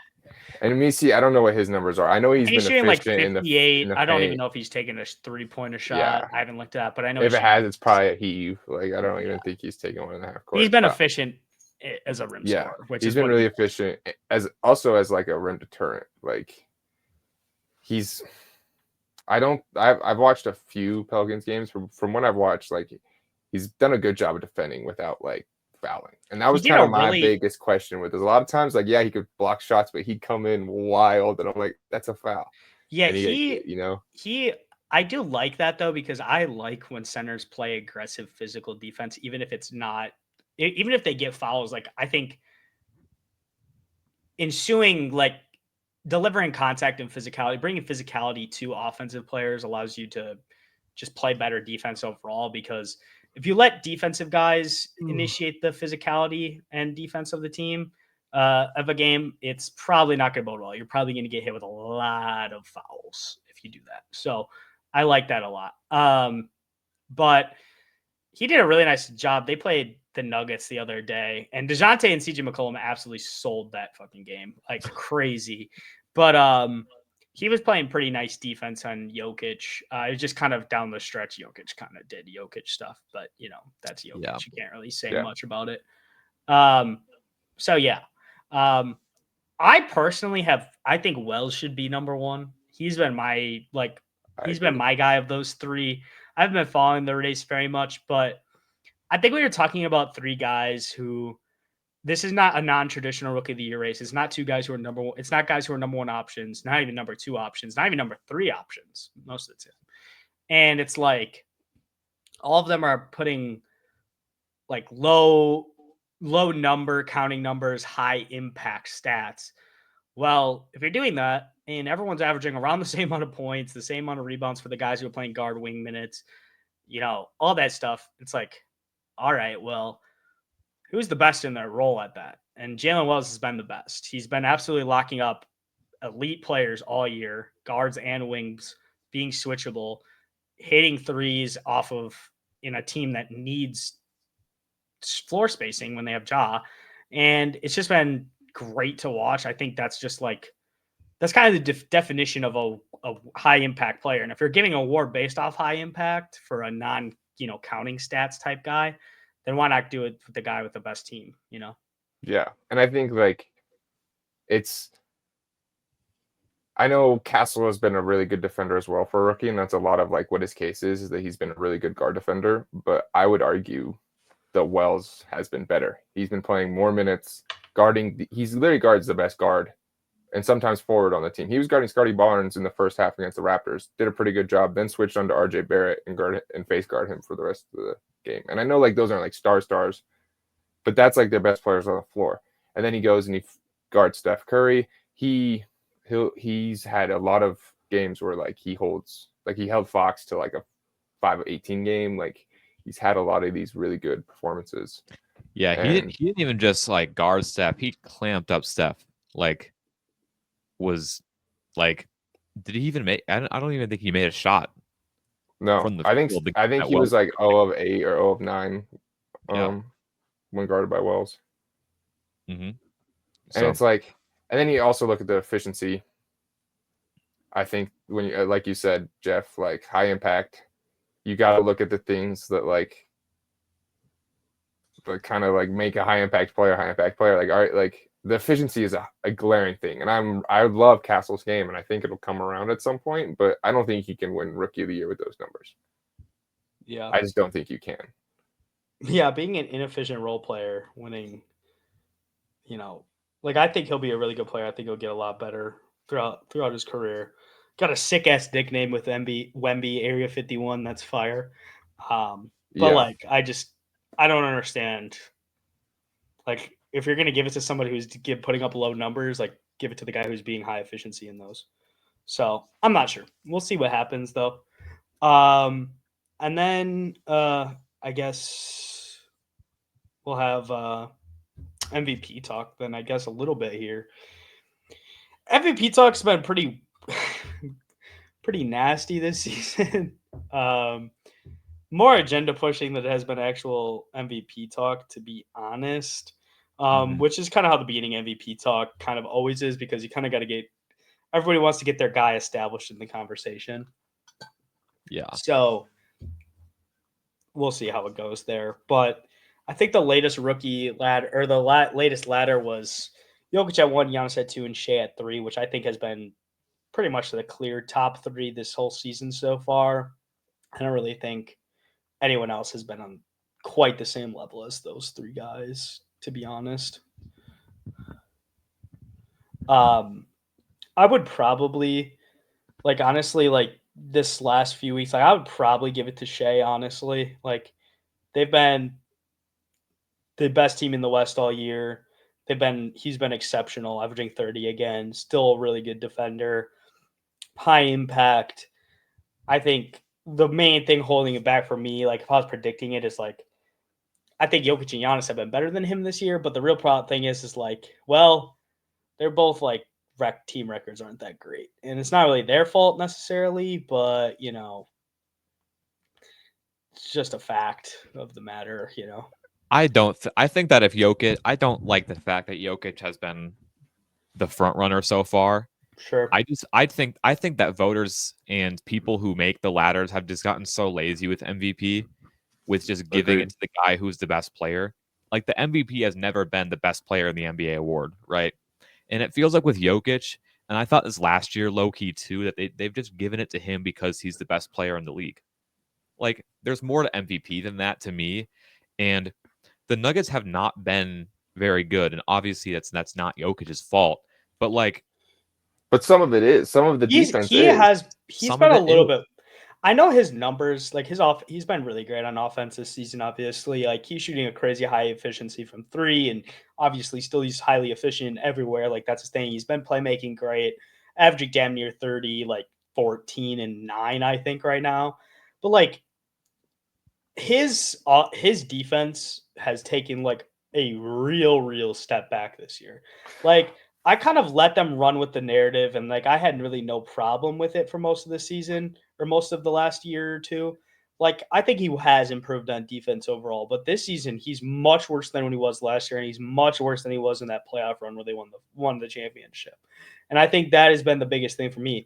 And Missy, I don't know what his numbers are. I know he's been shooting like 58. I don't even know if he's taking a 3-pointer shot. Yeah. I haven't looked at that, but I know if it has, it's probably a heave. Like I don't even think he's taking 1.5 court. He's been efficient as a rim scorer. Which he's been really efficient as like a rim deterrent. Like I've watched a few Pelicans games from what I've watched. Like he's done a good job of defending without like fouling. And that was kind of my biggest question with this. A lot of times, like, he could block shots, but he'd come in wild, and I'm like, that's a foul. Yeah, I do like that though, because I like when centers play aggressive physical defense, even if they get fouls. Like I think ensuing like delivering contact and physicality, bringing physicality to offensive players allows you to just play better defense overall, because if you let defensive guys initiate the physicality and defense of the team of a game, it's probably not going to bode well. You're probably going to get hit with a lot of fouls if you do that. So I like that a lot. But he did a really nice job. They played the Nuggets the other day, and DeJounte and CJ McCollum absolutely sold that fucking game like crazy. But he was playing pretty nice defense on Jokic. It was just kind of down the stretch. Jokic kind of did Jokic stuff, but that's Jokic. Yeah. You can't really say much about it. I personally I think Wells should be number 1. He's been my guy of those 3. I haven't been following the race very much, but I think we were talking about 3 guys who. This is not a non-traditional rookie of the year race. It's not 2 guys who are number 1. It's not guys who are number 1 options, not even number 2 options, not even number 3 options most of the time. And it's like all of them are putting like low number, counting numbers, high impact stats. Well, if you're doing that and everyone's averaging around the same amount of points, the same amount of rebounds for the guys who are playing guard wing minutes, all that stuff, it's like, all right, well, who's the best in their role at that? And Jalen Wells has been the best. He's been absolutely locking up elite players all year, guards and wings, being switchable, hitting threes off of in a team that needs floor spacing when they have Ja. And it's just been great to watch. I think that's just that's kind of the definition of a high impact player. And if you're giving an award based off high impact for a non, counting stats type guy, then why not do it with the guy with the best team, Yeah. And I think I know Castle has been a really good defender as well for a rookie, and that's a lot of what his case is that he's been a really good guard defender. But I would argue that Wells has been better. He's been playing more minutes guarding. He's literally guards the best guard and sometimes forward on the team. He was guarding Scotty Barnes in the first half against the Raptors, did a pretty good job, then switched on to RJ Barrett and face guard him for the rest of the game. And I know those aren't stars, but that's their best players on the floor. And then he goes and he guards Steph Curry. He's had a lot of games where he held Fox to a 5-18 game. He's had a lot of these really good performances. Yeah, he didn't even just guard Steph. He clamped up Steph. Did he even make? I don't even think he made a shot. No, from the I think field. I think That he well, was like 0 of 8 or 0 of 9 yeah. when guarded by Wells. hmm And So it's like, and then you also look at the efficiency. I think when you, like you said, Jeff, like high impact, you got to look at the things that like kind of like make a high impact player. Like, all right, like the efficiency is a glaring thing, and I love Castle's game, and I think it'll come around at some point. But I don't think he can win Rookie of the Year with those numbers. Yeah. I just don't think you can. Yeah, being an inefficient role player, winning, like I think he'll be a really good player. I think he'll get a lot better throughout his career. Got a sick ass nickname with Wemby Area 51. That's fire. But Yeah, like I don't understand. Like if you're gonna give it to somebody who's putting up low numbers, like give it to the guy who's being high efficiency in those. So I'm not sure. We'll see what happens though. And then I guess we'll have MVP talk then I guess a little bit here. MVP talk's been pretty pretty nasty this season. More agenda pushing than it has been actual MVP talk, to be honest. Which is kind of how the beginning MVP talk kind of always is, because you kind of got to get everybody wants to get their guy established in the conversation. yeah, So we'll see how it goes there. But I think the latest rookie ladder, or the latest ladder, was Jokic at 1, Giannis at 2, and Shea at 3, which I think has been pretty much the clear top 3 this whole season so far. I don't really think anyone else has been on quite the same level as those 3 guys, to be honest. I would probably, like, honestly, like this last few weeks, like I would probably give it to Shea, honestly. Like they've been the best team in the West all year. He's been exceptional, averaging 30 again, still a really good defender, high impact. I think the main thing holding it back for me, like if I was predicting it, is like I think Jokic and Giannis have been better than him this year, but the real thing is like, well, they're both like team records aren't that great, and it's not really their fault necessarily, but it's just a fact of the matter. I don't. I think that if Jokic, I don't like the fact that Jokic has been the front runner so far. Sure. I think that voters and people who make the ladders have just gotten so lazy with MVP, with just giving Agreed. it to the guy who's the best player. Like the MVP has never been the best player in the NBA award, right? And it feels like with Jokic, and I thought this last year low key too, that they've just given it to him because he's the best player in the league. Like there's more to MVP than that to me, and the Nuggets have not been very good, and obviously that's not Jokic's fault. But like but some of it is. Some of the defense is. He's some been of a it little is. bit. I know his numbers, like he's been really great on offense this season, obviously. Like he's shooting a crazy high efficiency from 3, and obviously still he's highly efficient everywhere. Like that's his thing. He's been playmaking great, averaging damn near 30, like 14 and 9, I think, right now. But like his defense has taken like a real step back this year. Like I kind of let them run with the narrative, and like I had really no problem with it for most of the season or most of the last year or two. Like I think he has improved on defense overall, but this season he's much worse than when he was last year, and he's much worse than he was in that playoff run where they won the championship. And I think that has been the biggest thing for me.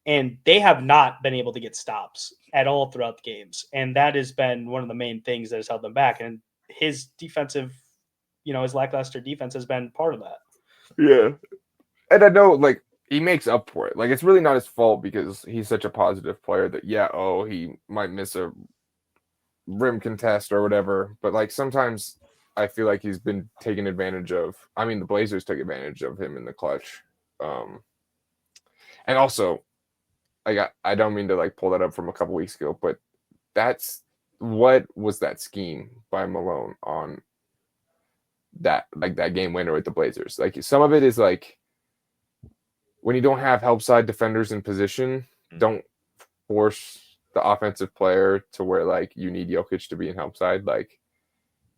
And they have not been able to get stops at all throughout the games, and that has been one of the main things that has held them back. And his defensive, his lackluster defense has been part of that. Yeah. And I know, like, he makes up for it. Like, it's really not his fault because he's such a positive player that, he might miss a rim contest or whatever. But, like, sometimes I feel like he's been taken advantage of. I mean, the Blazers took advantage of him in the clutch. And also, I don't mean to, like, pull that up from a couple weeks ago, but what was that scheme by Malone on that game winner with the Blazers? Like, some of it is, like, when you don't have help side defenders in position, don't force the offensive player to where like you need Jokic to be in help side. Like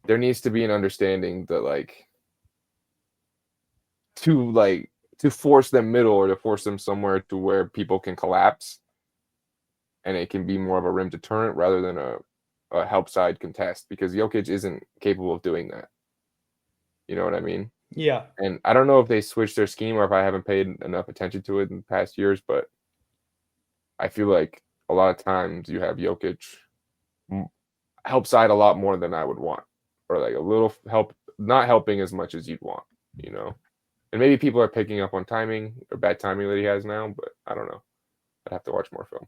there needs to be an understanding that like to force them middle or to force them somewhere to where people can collapse. and it can be more of a rim deterrent rather than a help side contest, because Jokic isn't capable of doing that. You know what I mean? Yeah. And I don't know if they switched their scheme or if I haven't paid enough attention to it in the past years, but I feel like a lot of times you have Jokic help side a lot more than I would want, or like a little help, not helping as much as you'd want, you know? And maybe people are picking up on timing or bad timing that he has now, but I don't know. I'd have to watch more film.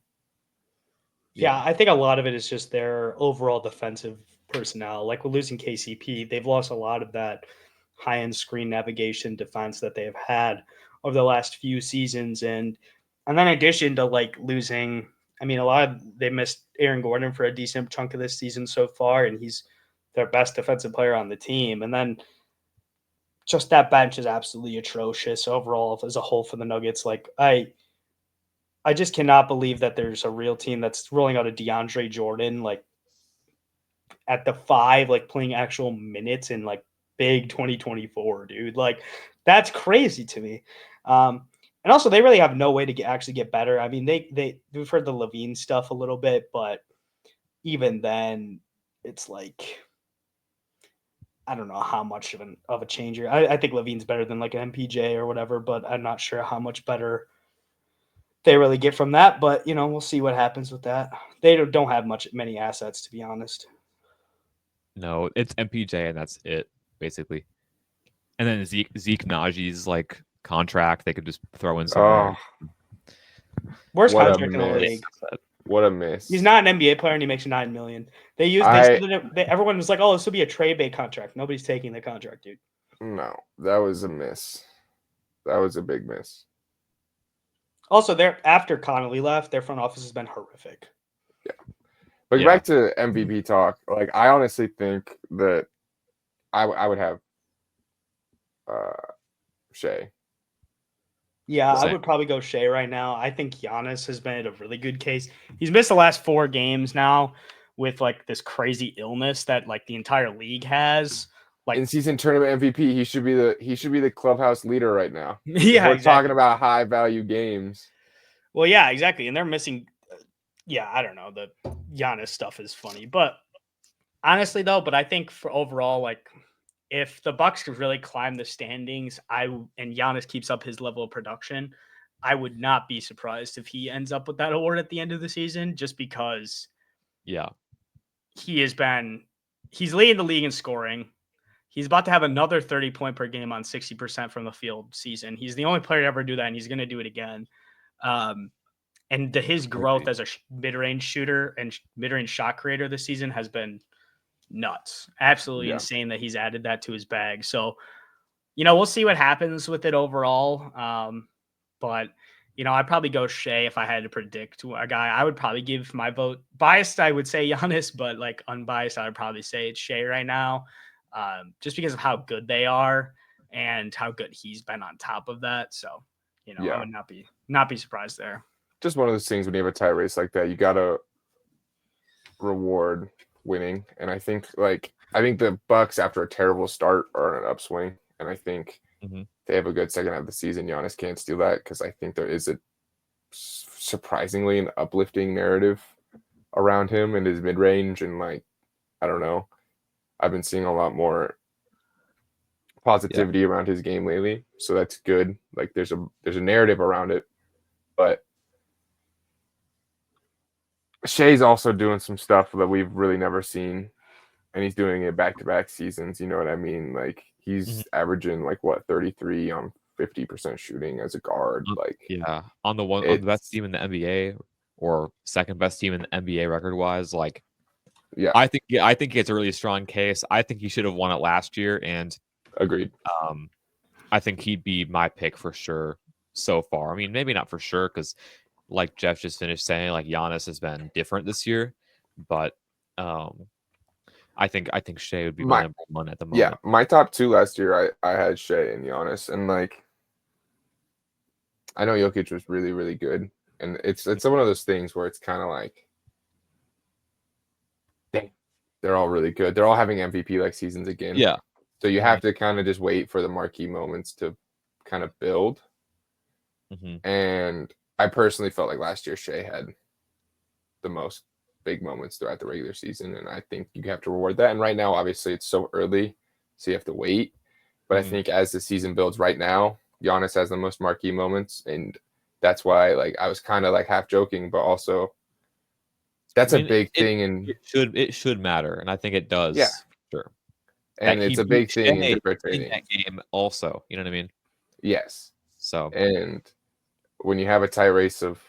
Yeah, I think a lot of it is just their overall defensive personnel. Like, we're losing KCP, they've lost a lot of that high-end screen navigation defense that they have had over the last few seasons. And then in addition to like losing, I mean, they missed Aaron Gordon for a decent chunk of this season so far, and he's their best defensive player on the team. And then just that bench is absolutely atrocious overall as a whole for the Nuggets. Like, I just cannot believe that there's a real team that's rolling out a DeAndre Jordan like at the 5, like playing actual minutes in like big 2024, dude. Like, that's crazy to me. And also, they really have no way to actually get better. I mean, we've heard the Levine stuff a little bit, but even then, it's like, I don't know how much of a changer. I think Levine's better than like an MPJ or whatever, but I'm not sure how much better they really get from that. But we'll see what happens with that. They don't have many assets, to be honest. No, it's MPJ and that's it, basically. And then Zeke Najee's like contract, they could just throw in somewhere. Worst What a contract in the miss. league. What a miss. He's not an NBA player and he makes $9 million. Everyone was like, "Oh, this will be a trade bait contract." Nobody's taking the contract, dude. No, that was a miss. That was a big miss. Also, after Connolly left, their front office has been horrific. Yeah. But back to MVP talk. Like, I honestly think that I would have Shea. Yeah, I would probably go Shea right now. I think Giannis has been a really good case. He's missed the last 4 games now with like this crazy illness that like the entire league has. Like, in-season tournament MVP, he should be the clubhouse leader right now. Yeah, we're talking about high value games. Well, yeah, exactly. And they're missing. Yeah, I don't know. The Giannis stuff is funny, but honestly, though, I think for overall, like, if the Bucks could really climb the standings, and Giannis keeps up his level of production, I would not be surprised if he ends up with that award at the end of the season, just because. Yeah, he's leading the league in scoring. He's about to have another 30 point per game on 60% from the field season. He's the only player to ever do that, and he's going to do it again. And his growth as a mid-range shooter and mid-range shot creator this season has been nuts. Absolutely insane that he's added that to his bag. So, we'll see what happens with it overall. But, I'd probably go Shea if I had to predict a guy. I would probably give my vote. Biased, I would say Giannis, but like unbiased, I would probably say it's Shea right now. Just because of how good they are and how good he's been on top of that. So, I would not be surprised there. Just one of those things when you have a tie race like that, you gotta reward winning. And I think the Bucks, after a terrible start, are on an upswing. And I think they have a good second half of the season. Giannis can't steal that, because I think there is surprisingly an uplifting narrative around him and his mid-range. And I don't know. I've been seeing a lot more positivity around his game lately. So that's good. Like, there's a narrative around it. But Shea's also doing some stuff that we've really never seen, and he's doing it back-to-back seasons. You know what I mean? Like, he's averaging 33 on 50% shooting as a guard. On the best team in the NBA, or second best team in the NBA record-wise. I think it's a really strong case. I think he should have won it last year, and agreed. I think he'd be my pick for sure so far. I mean, maybe not for sure, because like Jeff just finished saying, like, Giannis has been different this year, but I think Shea would be my number one at the moment. Yeah, my top 2 last year, I had Shea and Giannis, and I know Jokic was really, really good, and it's one of those things where it's kind of like, dang, they're all really good. They're all having MVP seasons again. Yeah. So you have to kind of just wait for the marquee moments to kind of build. And I personally felt like last year Shea had the most big moments throughout the regular season, and I think you have to reward that. And right now, obviously, it's so early, so you have to wait. But I think as the season builds right now, Giannis has the most marquee moments, and that's why like I was kind of like half joking, but also that's a big thing, and it should matter, and I think it does. Yeah. Sure. and That it's he a big beat thing in Shea interpreting. in that game also. You know what I mean? Yes. So And when you have a tie race of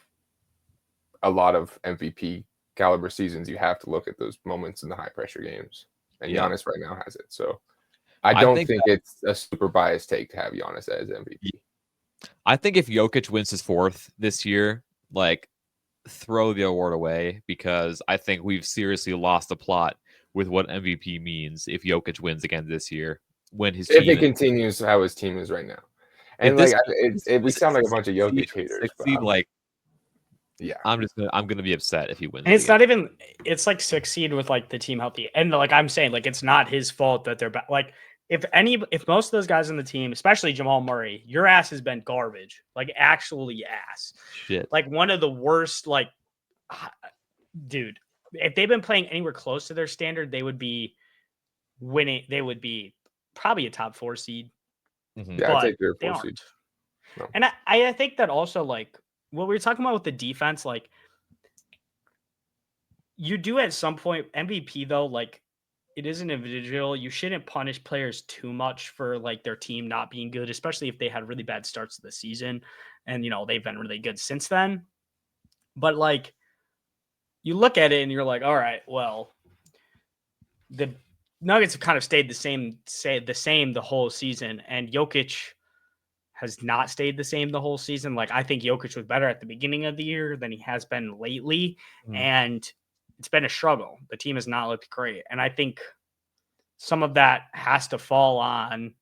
a lot of MVP caliber seasons, you have to look at those moments in the high pressure games. And Yeah. Giannis right now has it. So I don't think that- it's a super biased take to have Giannis as MVP. I think if Jokic wins his 4th this year, like throw the award away, because I think we've seriously lost the plot with what MVP means if Jokic wins again this year. When his If team it continues how his team is right now. And this- we sound like a bunch of Jokic haters. But succeed, like yeah. I'm gonna be upset if he wins. And it's not even. It's like 6 seed with like the team healthy, and like I'm saying, like it's not his fault that they're like. If most of those guys on the team, especially Jamal Murray, your ass has been garbage, like actually ass, shit. like one of the worst. Like, dude, if they've been playing anywhere close to their standard, they would be winning. They would be probably a top 4 seed. Mhm. Yeah, I'd But take their they 4 aren't. seed. No. And I think that also, like, what we were talking about with the defense, like, you do at some point, MVP, though, like, it is an individual. You shouldn't punish players too much for, like, their team not being good, especially if they had really bad starts to the season. And, you know, they've been really good since then. But, like, you look at it and you're like, all right, well, the Nuggets have kind of stayed the same the whole season, and Jokic has not stayed the same the whole season. Like, I think Jokic was better at the beginning of the year than he has been lately, and it's been a struggle. The team has not looked great, and I think some of that has to fall on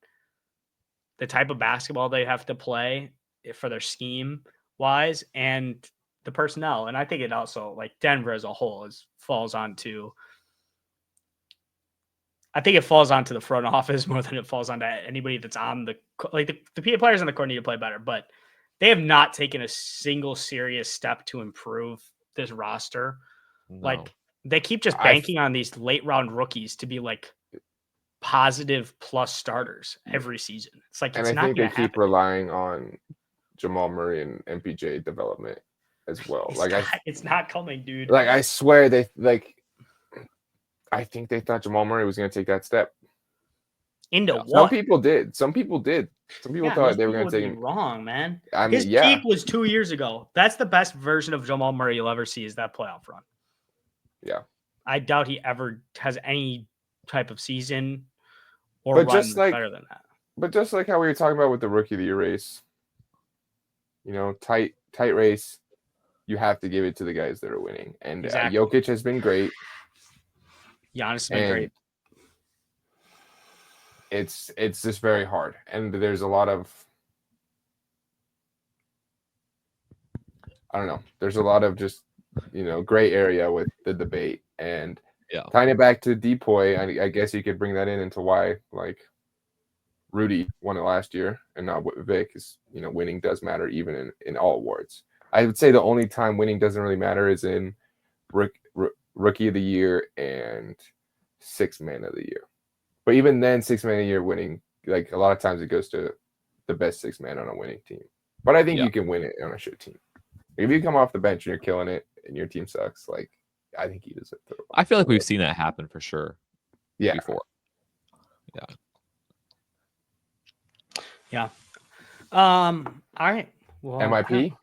the type of basketball they have to play for their scheme wise and the personnel. And I think it also, like, Denver as a whole falls onto the front office more than it falls onto anybody that's on the the players on the court need to play better, but they have not taken a single serious step to improve this roster. No. Like, they keep just banking on these late round rookies to be like positive plus starters every season. It's like, And it's I not think they going to keep happen. relying on Jamal Murray and MPJ development as well. It's not coming, dude. Like, I swear they like. I think they thought Jamal Murray was going to take that step. Into what? Some people did. Some people thought they were going to take him. Wrong, man. I mean, His yeah. peak was 2 years ago. That's the best version of Jamal Murray you'll ever see, is that playoff run. Yeah. I doubt he ever has any type of season or But run just like- better than that. But just like how we were talking about with the Rookie of the Year race, you know, tight race, you have to give it to the guys that are winning. And Exactly. Jokic has been great. Giannis has been great. It's just very hard, and there's a lot of, I don't know, there's a lot of just, you know, gray area with the debate. And tying it back to Depoy, I guess you could bring that into why, like, Rudy won it last year and not Vic, is, you know, winning does matter even in all awards. I would say the only time winning doesn't really matter is in Rookie of the Year and Sixth Man of the Year. But even then, Sixth Man of the Year winning, like, a lot of times it goes to the best sixth man on a winning team. But I think you can win it on a shit team. If you come off the bench and you're killing it and your team sucks, like, I think he deserves it. I feel like we've seen that happen for sure. Yeah. Before. Yeah. All right. Well, MIP?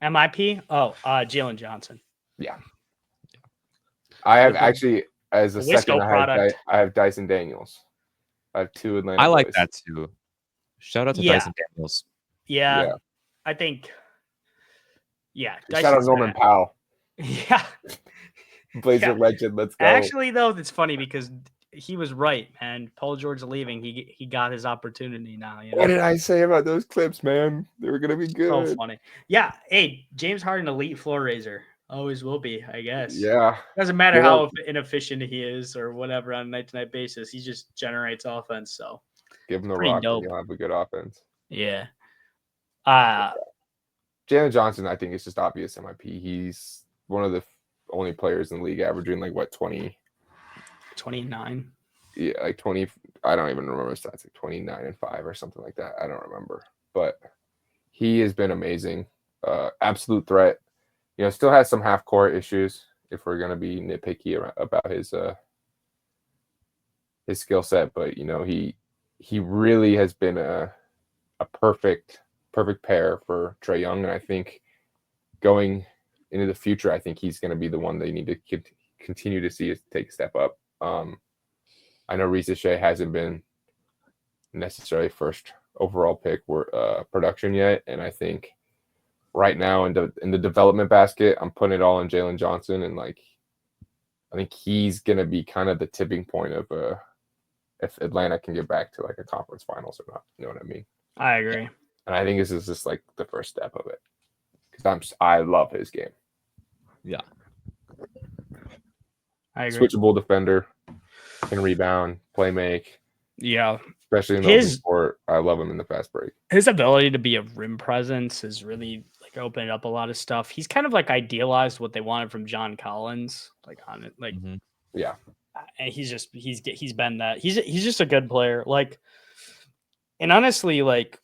MIP? Oh, Jalen Johnson. Yeah. I have actually, as a second, I have Dyson Daniels. I have 2 Atlanta I like boys. that too. Shout out to Dyson Daniels. Yeah. I think. Yeah. Shout out Norman Powell. Yeah. Blazer legend. Let's go. Actually, though, it's funny because he was right, man. Paul George leaving, he got his opportunity now. You know? What did I say about those clips, man? They were gonna be good. So funny. Yeah. Hey, James Harden, elite floor raiser. Always will be, I guess. Yeah. Doesn't matter how inefficient he is or whatever on a night-to-night basis. He just generates offense. So give him the rock and you'll have a good offense. Yeah. Jalen Johnson, I think, is just obvious MIP. He's one of the only players in the league averaging like what 29. Yeah, like 20. I don't even remember stats, like 29-5 or something like that. I don't remember, but he has been amazing. Absolute threat. Still has some half court issues if we're gonna be nitpicky about his skill set, but he really has been a perfect pair for Trae Young, and I think going into the future, I think he's going to be the one they need to continue to see take a step up. I know Risa Shea hasn't been necessarily first overall pick production yet, and I think right now in the development basket, I'm putting it all on Jalen Johnson, and I think he's going to be kind of the tipping point of if Atlanta can get back to like a conference finals or not. You know what I mean? I agree. And I think this is just like the first step of it, because I love his game. Yeah, I agree. Switchable defender, can rebound, play make. Yeah, especially in the open court. I love him in the fast break. His ability to be a rim presence is really like opened up a lot of stuff. He's kind of like idealized what they wanted from John Collins, like on it, like yeah. And he's been that. He's just a good player. Like, and honestly, like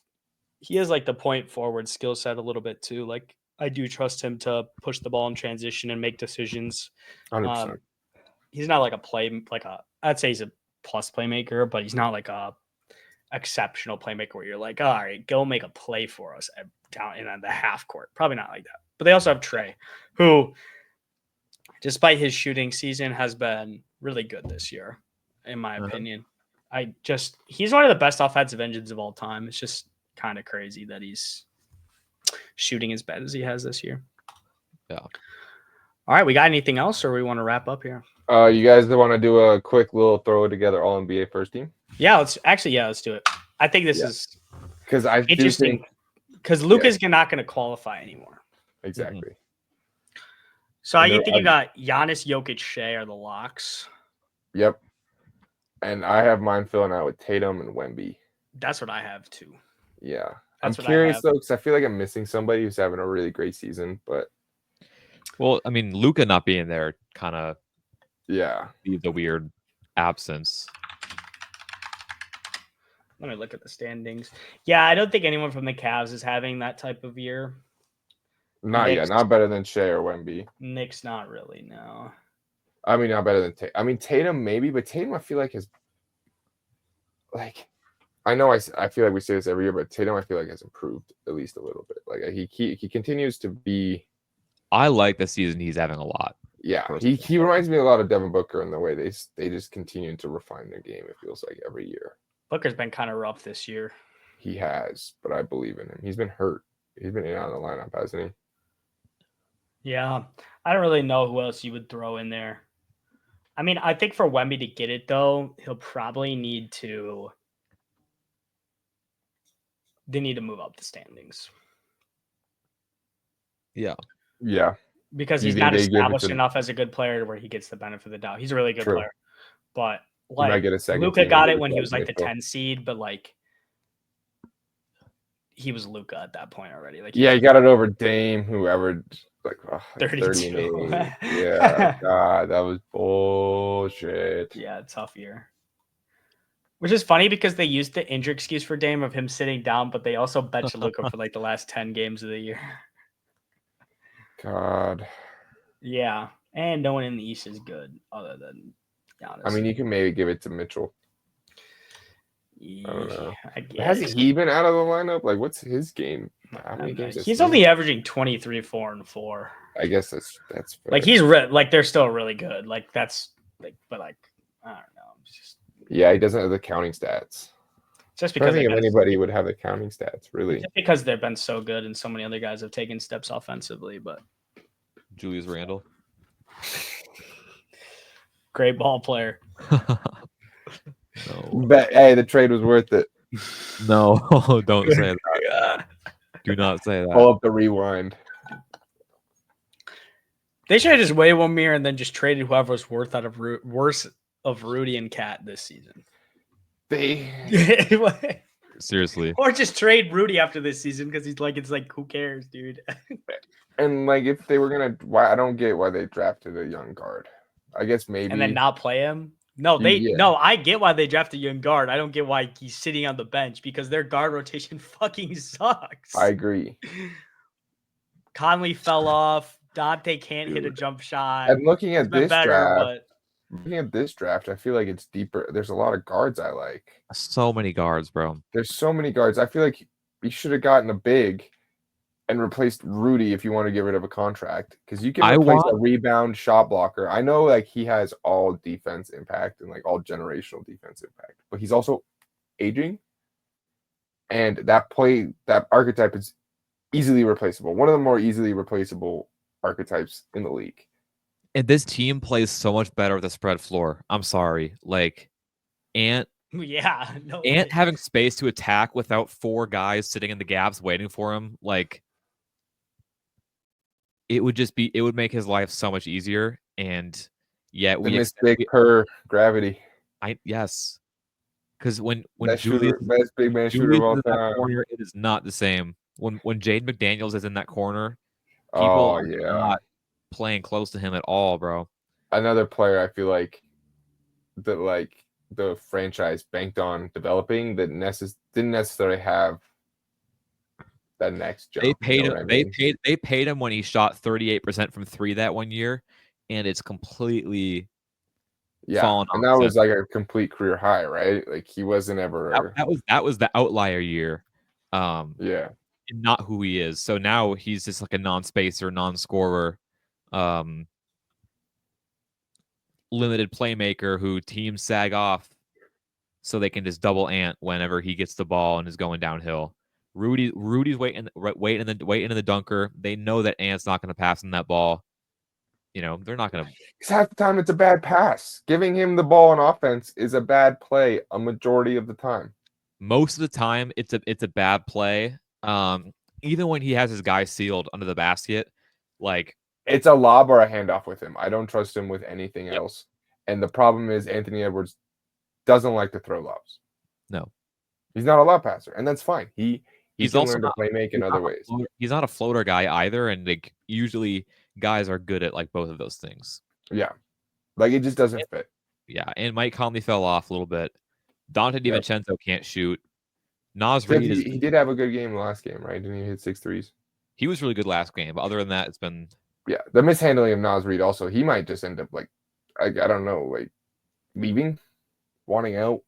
he has like the point forward skill set a little bit too. Like I do trust him to push the ball in transition and make decisions. 100%. He's not like I'd say he's a plus playmaker, but he's not like a exceptional playmaker where you're like, all right, go make a play for us down in the half court. Probably not like that. But they also have Trae, who, despite his shooting season, has been really good this year, in my opinion. He's one of the best offensive engines of all time. It's just kind of crazy that he's shooting as bad as he has this year. Yeah. All right, we got anything else, or we want to wrap up here? You guys want to do a quick little throw together all NBA first team? Yeah, let's do it. I think this is because I interesting because Luka's not going to qualify anymore. Exactly. So I think you got Giannis, Jokic, Shea are the locks. Yep. And I have mine filling out with Tatum and Wemby. That's what I have too. Yeah. I'm curious though, because I feel like I'm missing somebody who's having a really great season, but well, I mean, Luka not being there kind of be the weird absence. Let me look at the standings. Yeah, I don't think anyone from the Cavs is having that type of year. Not yet. Not better than Shea or Wemby. Nick's not really, no. I mean, not better than Tatum. I mean, Tatum maybe, but Tatum I feel like has I know I feel like we say this every year, but Tatum I feel like has improved at least a little bit. Like he continues to be. I like the season he's having a lot. Yeah, he reminds me a lot of Devin Booker in the way they just continue to refine their game. It feels like every year. Booker's been kind of rough this year. He has, but I believe in him. He's been hurt. He's been in and out of the lineup, hasn't he? Yeah, I don't really know who else you would throw in there. I mean, I think for Wemby to get it though, he'll probably need to. They need to move up the standings. Yeah. Yeah. Because he's not established enough as a good player where he gets the benefit of the doubt. He's a really good player. But like Luka got it when he was like the 10 seed, but like he was Luka at that point already. Like he got it over Dame, whoever like 32. Yeah. God, that was bullshit. Yeah, tough year. Which is funny because they used the injury excuse for Dame of him sitting down, but they also benched Luka for like the last 10 games of the year. God. Yeah. And no one in the East is good other than Giannis. I mean, you can maybe give it to Mitchell. Yeah, I don't know. Has he been out of the lineup? Like, what's his game? How many games? He's only averaging 23, 4, and 4. I guess that's fair. Like he's like they're still really good. Like that's like, but like I don't know. It's just he doesn't have the counting stats. Just because I think if anybody would have the counting stats, really. Just because they've been so good and so many other guys have taken steps offensively, but Julius Randle. Great ball player. No. Hey, the trade was worth it. No, don't say that. Do not say that. Pull up the rewind. They should have just waited 1 year and then just traded whoever was worse of Rudy and Cat this season. They Seriously. Or just trade Rudy after this season because he's like, it's like, who cares, dude? And like, if they were gonna, why I don't get why they drafted a young guard. I guess maybe And then not play him. No, Yeah. no, I get why they drafted young guard. I don't get why he's sitting on the bench because their guard rotation fucking sucks. I agree. Conley fell off. Dante can't hit a Dude. jump shot. And looking at He's been this better, draft, but I feel like it's deeper. There's a lot of guards I like. So many guards, bro. There's so many guards. I feel like you should have gotten a big and replaced Rudy if you want to get rid of a contract, because you can replace a rebound shot blocker. I know like he has all defense impact and like all generational defense impact, but he's also aging, and that archetype is easily replaceable. One of the more easily replaceable archetypes in the league. And this team plays so much better with a spread floor. I'm sorry. Like Ant having space to attack without 4 guys sitting in the gaps waiting for him, like it would make his life so much easier. And yet we mistake per gravity. Yes. Because when best Julius big man shooter of all time, corner, it is not the same. When Jaden McDaniels is in that corner, people are not playing close to him at all, bro. Another player I feel like that like the franchise banked on developing that didn't necessarily have that next jump. They paid him. They paid him when he shot 38% from 3 that one year, and it's completely fallen off. And that was like a complete career high, right? Like he wasn't ever. That was the outlier year. Yeah. And not who he is. So now he's just like a non-spacer, non-scorer, limited playmaker who teams sag off so they can just double Ant whenever he gets the ball and is going downhill. Rudy's waiting in the dunker. They know that Ant's not going to pass him that ball. You know, they're not going to. Because half the time it's a bad pass. Giving him the ball on offense is a bad play a majority of the time. Most of the time, it's a bad play. Even when he has his guy sealed under the basket, like it's a lob or a handoff with him. I don't trust him with anything else. And the problem is Anthony Edwards doesn't like to throw lobs. No, he's not a lob passer, and that's fine. He's also learned to play make in other ways. He's not a floater guy either, and like usually guys are good at like both of those things. Yeah, like it just doesn't fit. Yeah, and Mike Conley fell off a little bit. Dante DiVincenzo can't shoot. Naz Reid he did have a good game last game, right? Didn't he hit 6 threes? He was really good last game, but other than that, it's been the mishandling of Naz Reid also. He might just end up like I don't know, like leaving, wanting out.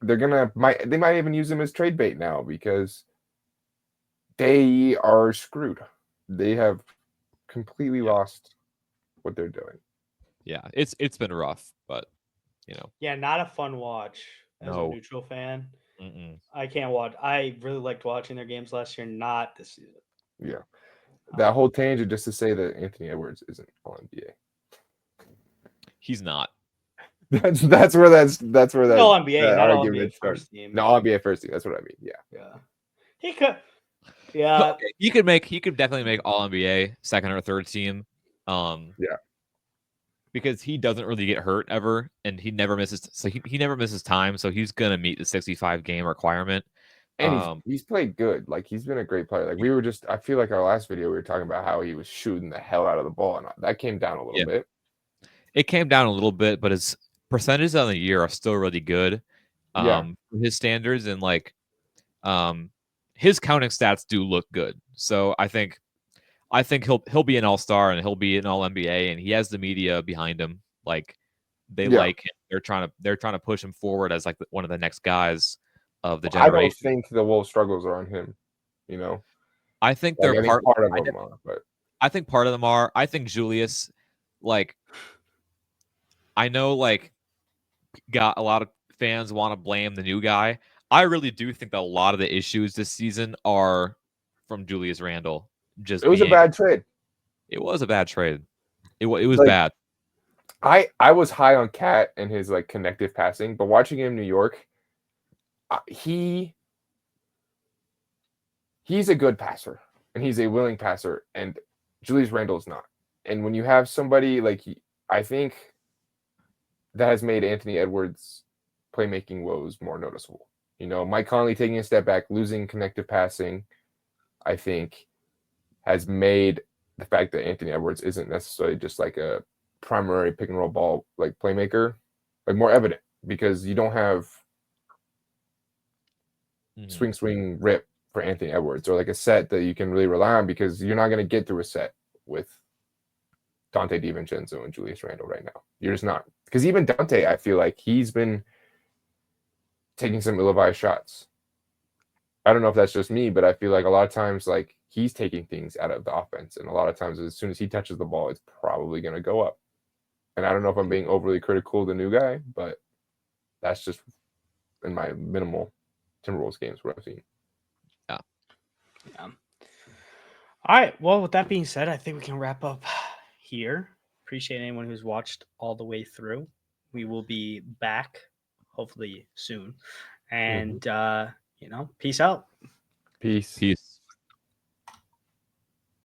They might even use him as trade bait now because they are screwed. They have completely lost what they're doing. Yeah, it's been rough, but you know. Yeah, not a fun watch as a neutral fan. I can't watch. I really liked watching their games last year, not this season. Yeah. That whole tangent just to say that Anthony Edwards isn't all NBA. He's not. That's where that no NBA, not all NBA first team. No, all NBA first team. That's what I mean. Yeah. He could. Yeah. You could definitely make all NBA second or third team. Because he doesn't really get hurt ever, and he never misses. So he never misses time. So he's gonna meet the 65 game requirement. And he's played good. Like he's been a great player. Like I feel like our last video we were talking about how he was shooting the hell out of the ball, and that came down a little bit. It came down a little bit, but his percentages on the year are still really good. For his standards, and like his counting stats do look good. So I think he'll be an all-star and he'll be an all-NBA, and he has the media behind him. Like they like him. They're trying to push him forward as like one of the next guys of the generation. I don't think the Wolves' struggles are on him. You know, I think they're part of them are, but I think part of them are. I think Julius, like, I know, like, got a lot of fans want to blame the new guy. I really do think that a lot of the issues this season are from Julius Randle. It was a bad trade. It was a bad trade. It was like, bad. I was high on Cat and his like connective passing, but watching him in New York, he's a good passer and he's a willing passer, and Julius Randle is not. And when you have somebody like I think that has made Anthony Edwards' playmaking woes more noticeable. You know, Mike Conley taking a step back, losing connective passing, I think, has made the fact that Anthony Edwards isn't necessarily just like a primary pick and roll ball like playmaker, like more evident because you don't have swing rip for Anthony Edwards or like a set that you can really rely on because you're not going to get through a set with Dante DiVincenzo and Julius Randle right now. You're just not, because even Dante, I feel like he's been taking some ill-advised shots. I don't know if that's just me, but I feel like a lot of times like he's taking things out of the offense, and a lot of times as soon as he touches the ball, it's probably going to go up. And I don't know if I'm being overly critical of the new guy, but that's just in my minimal Timberwolves games what I've seen. Yeah. All right. Well, with that being said, I think we can wrap up here. Appreciate anyone who's watched all the way through. We will be back hopefully soon. And, peace out. Peace. Peace.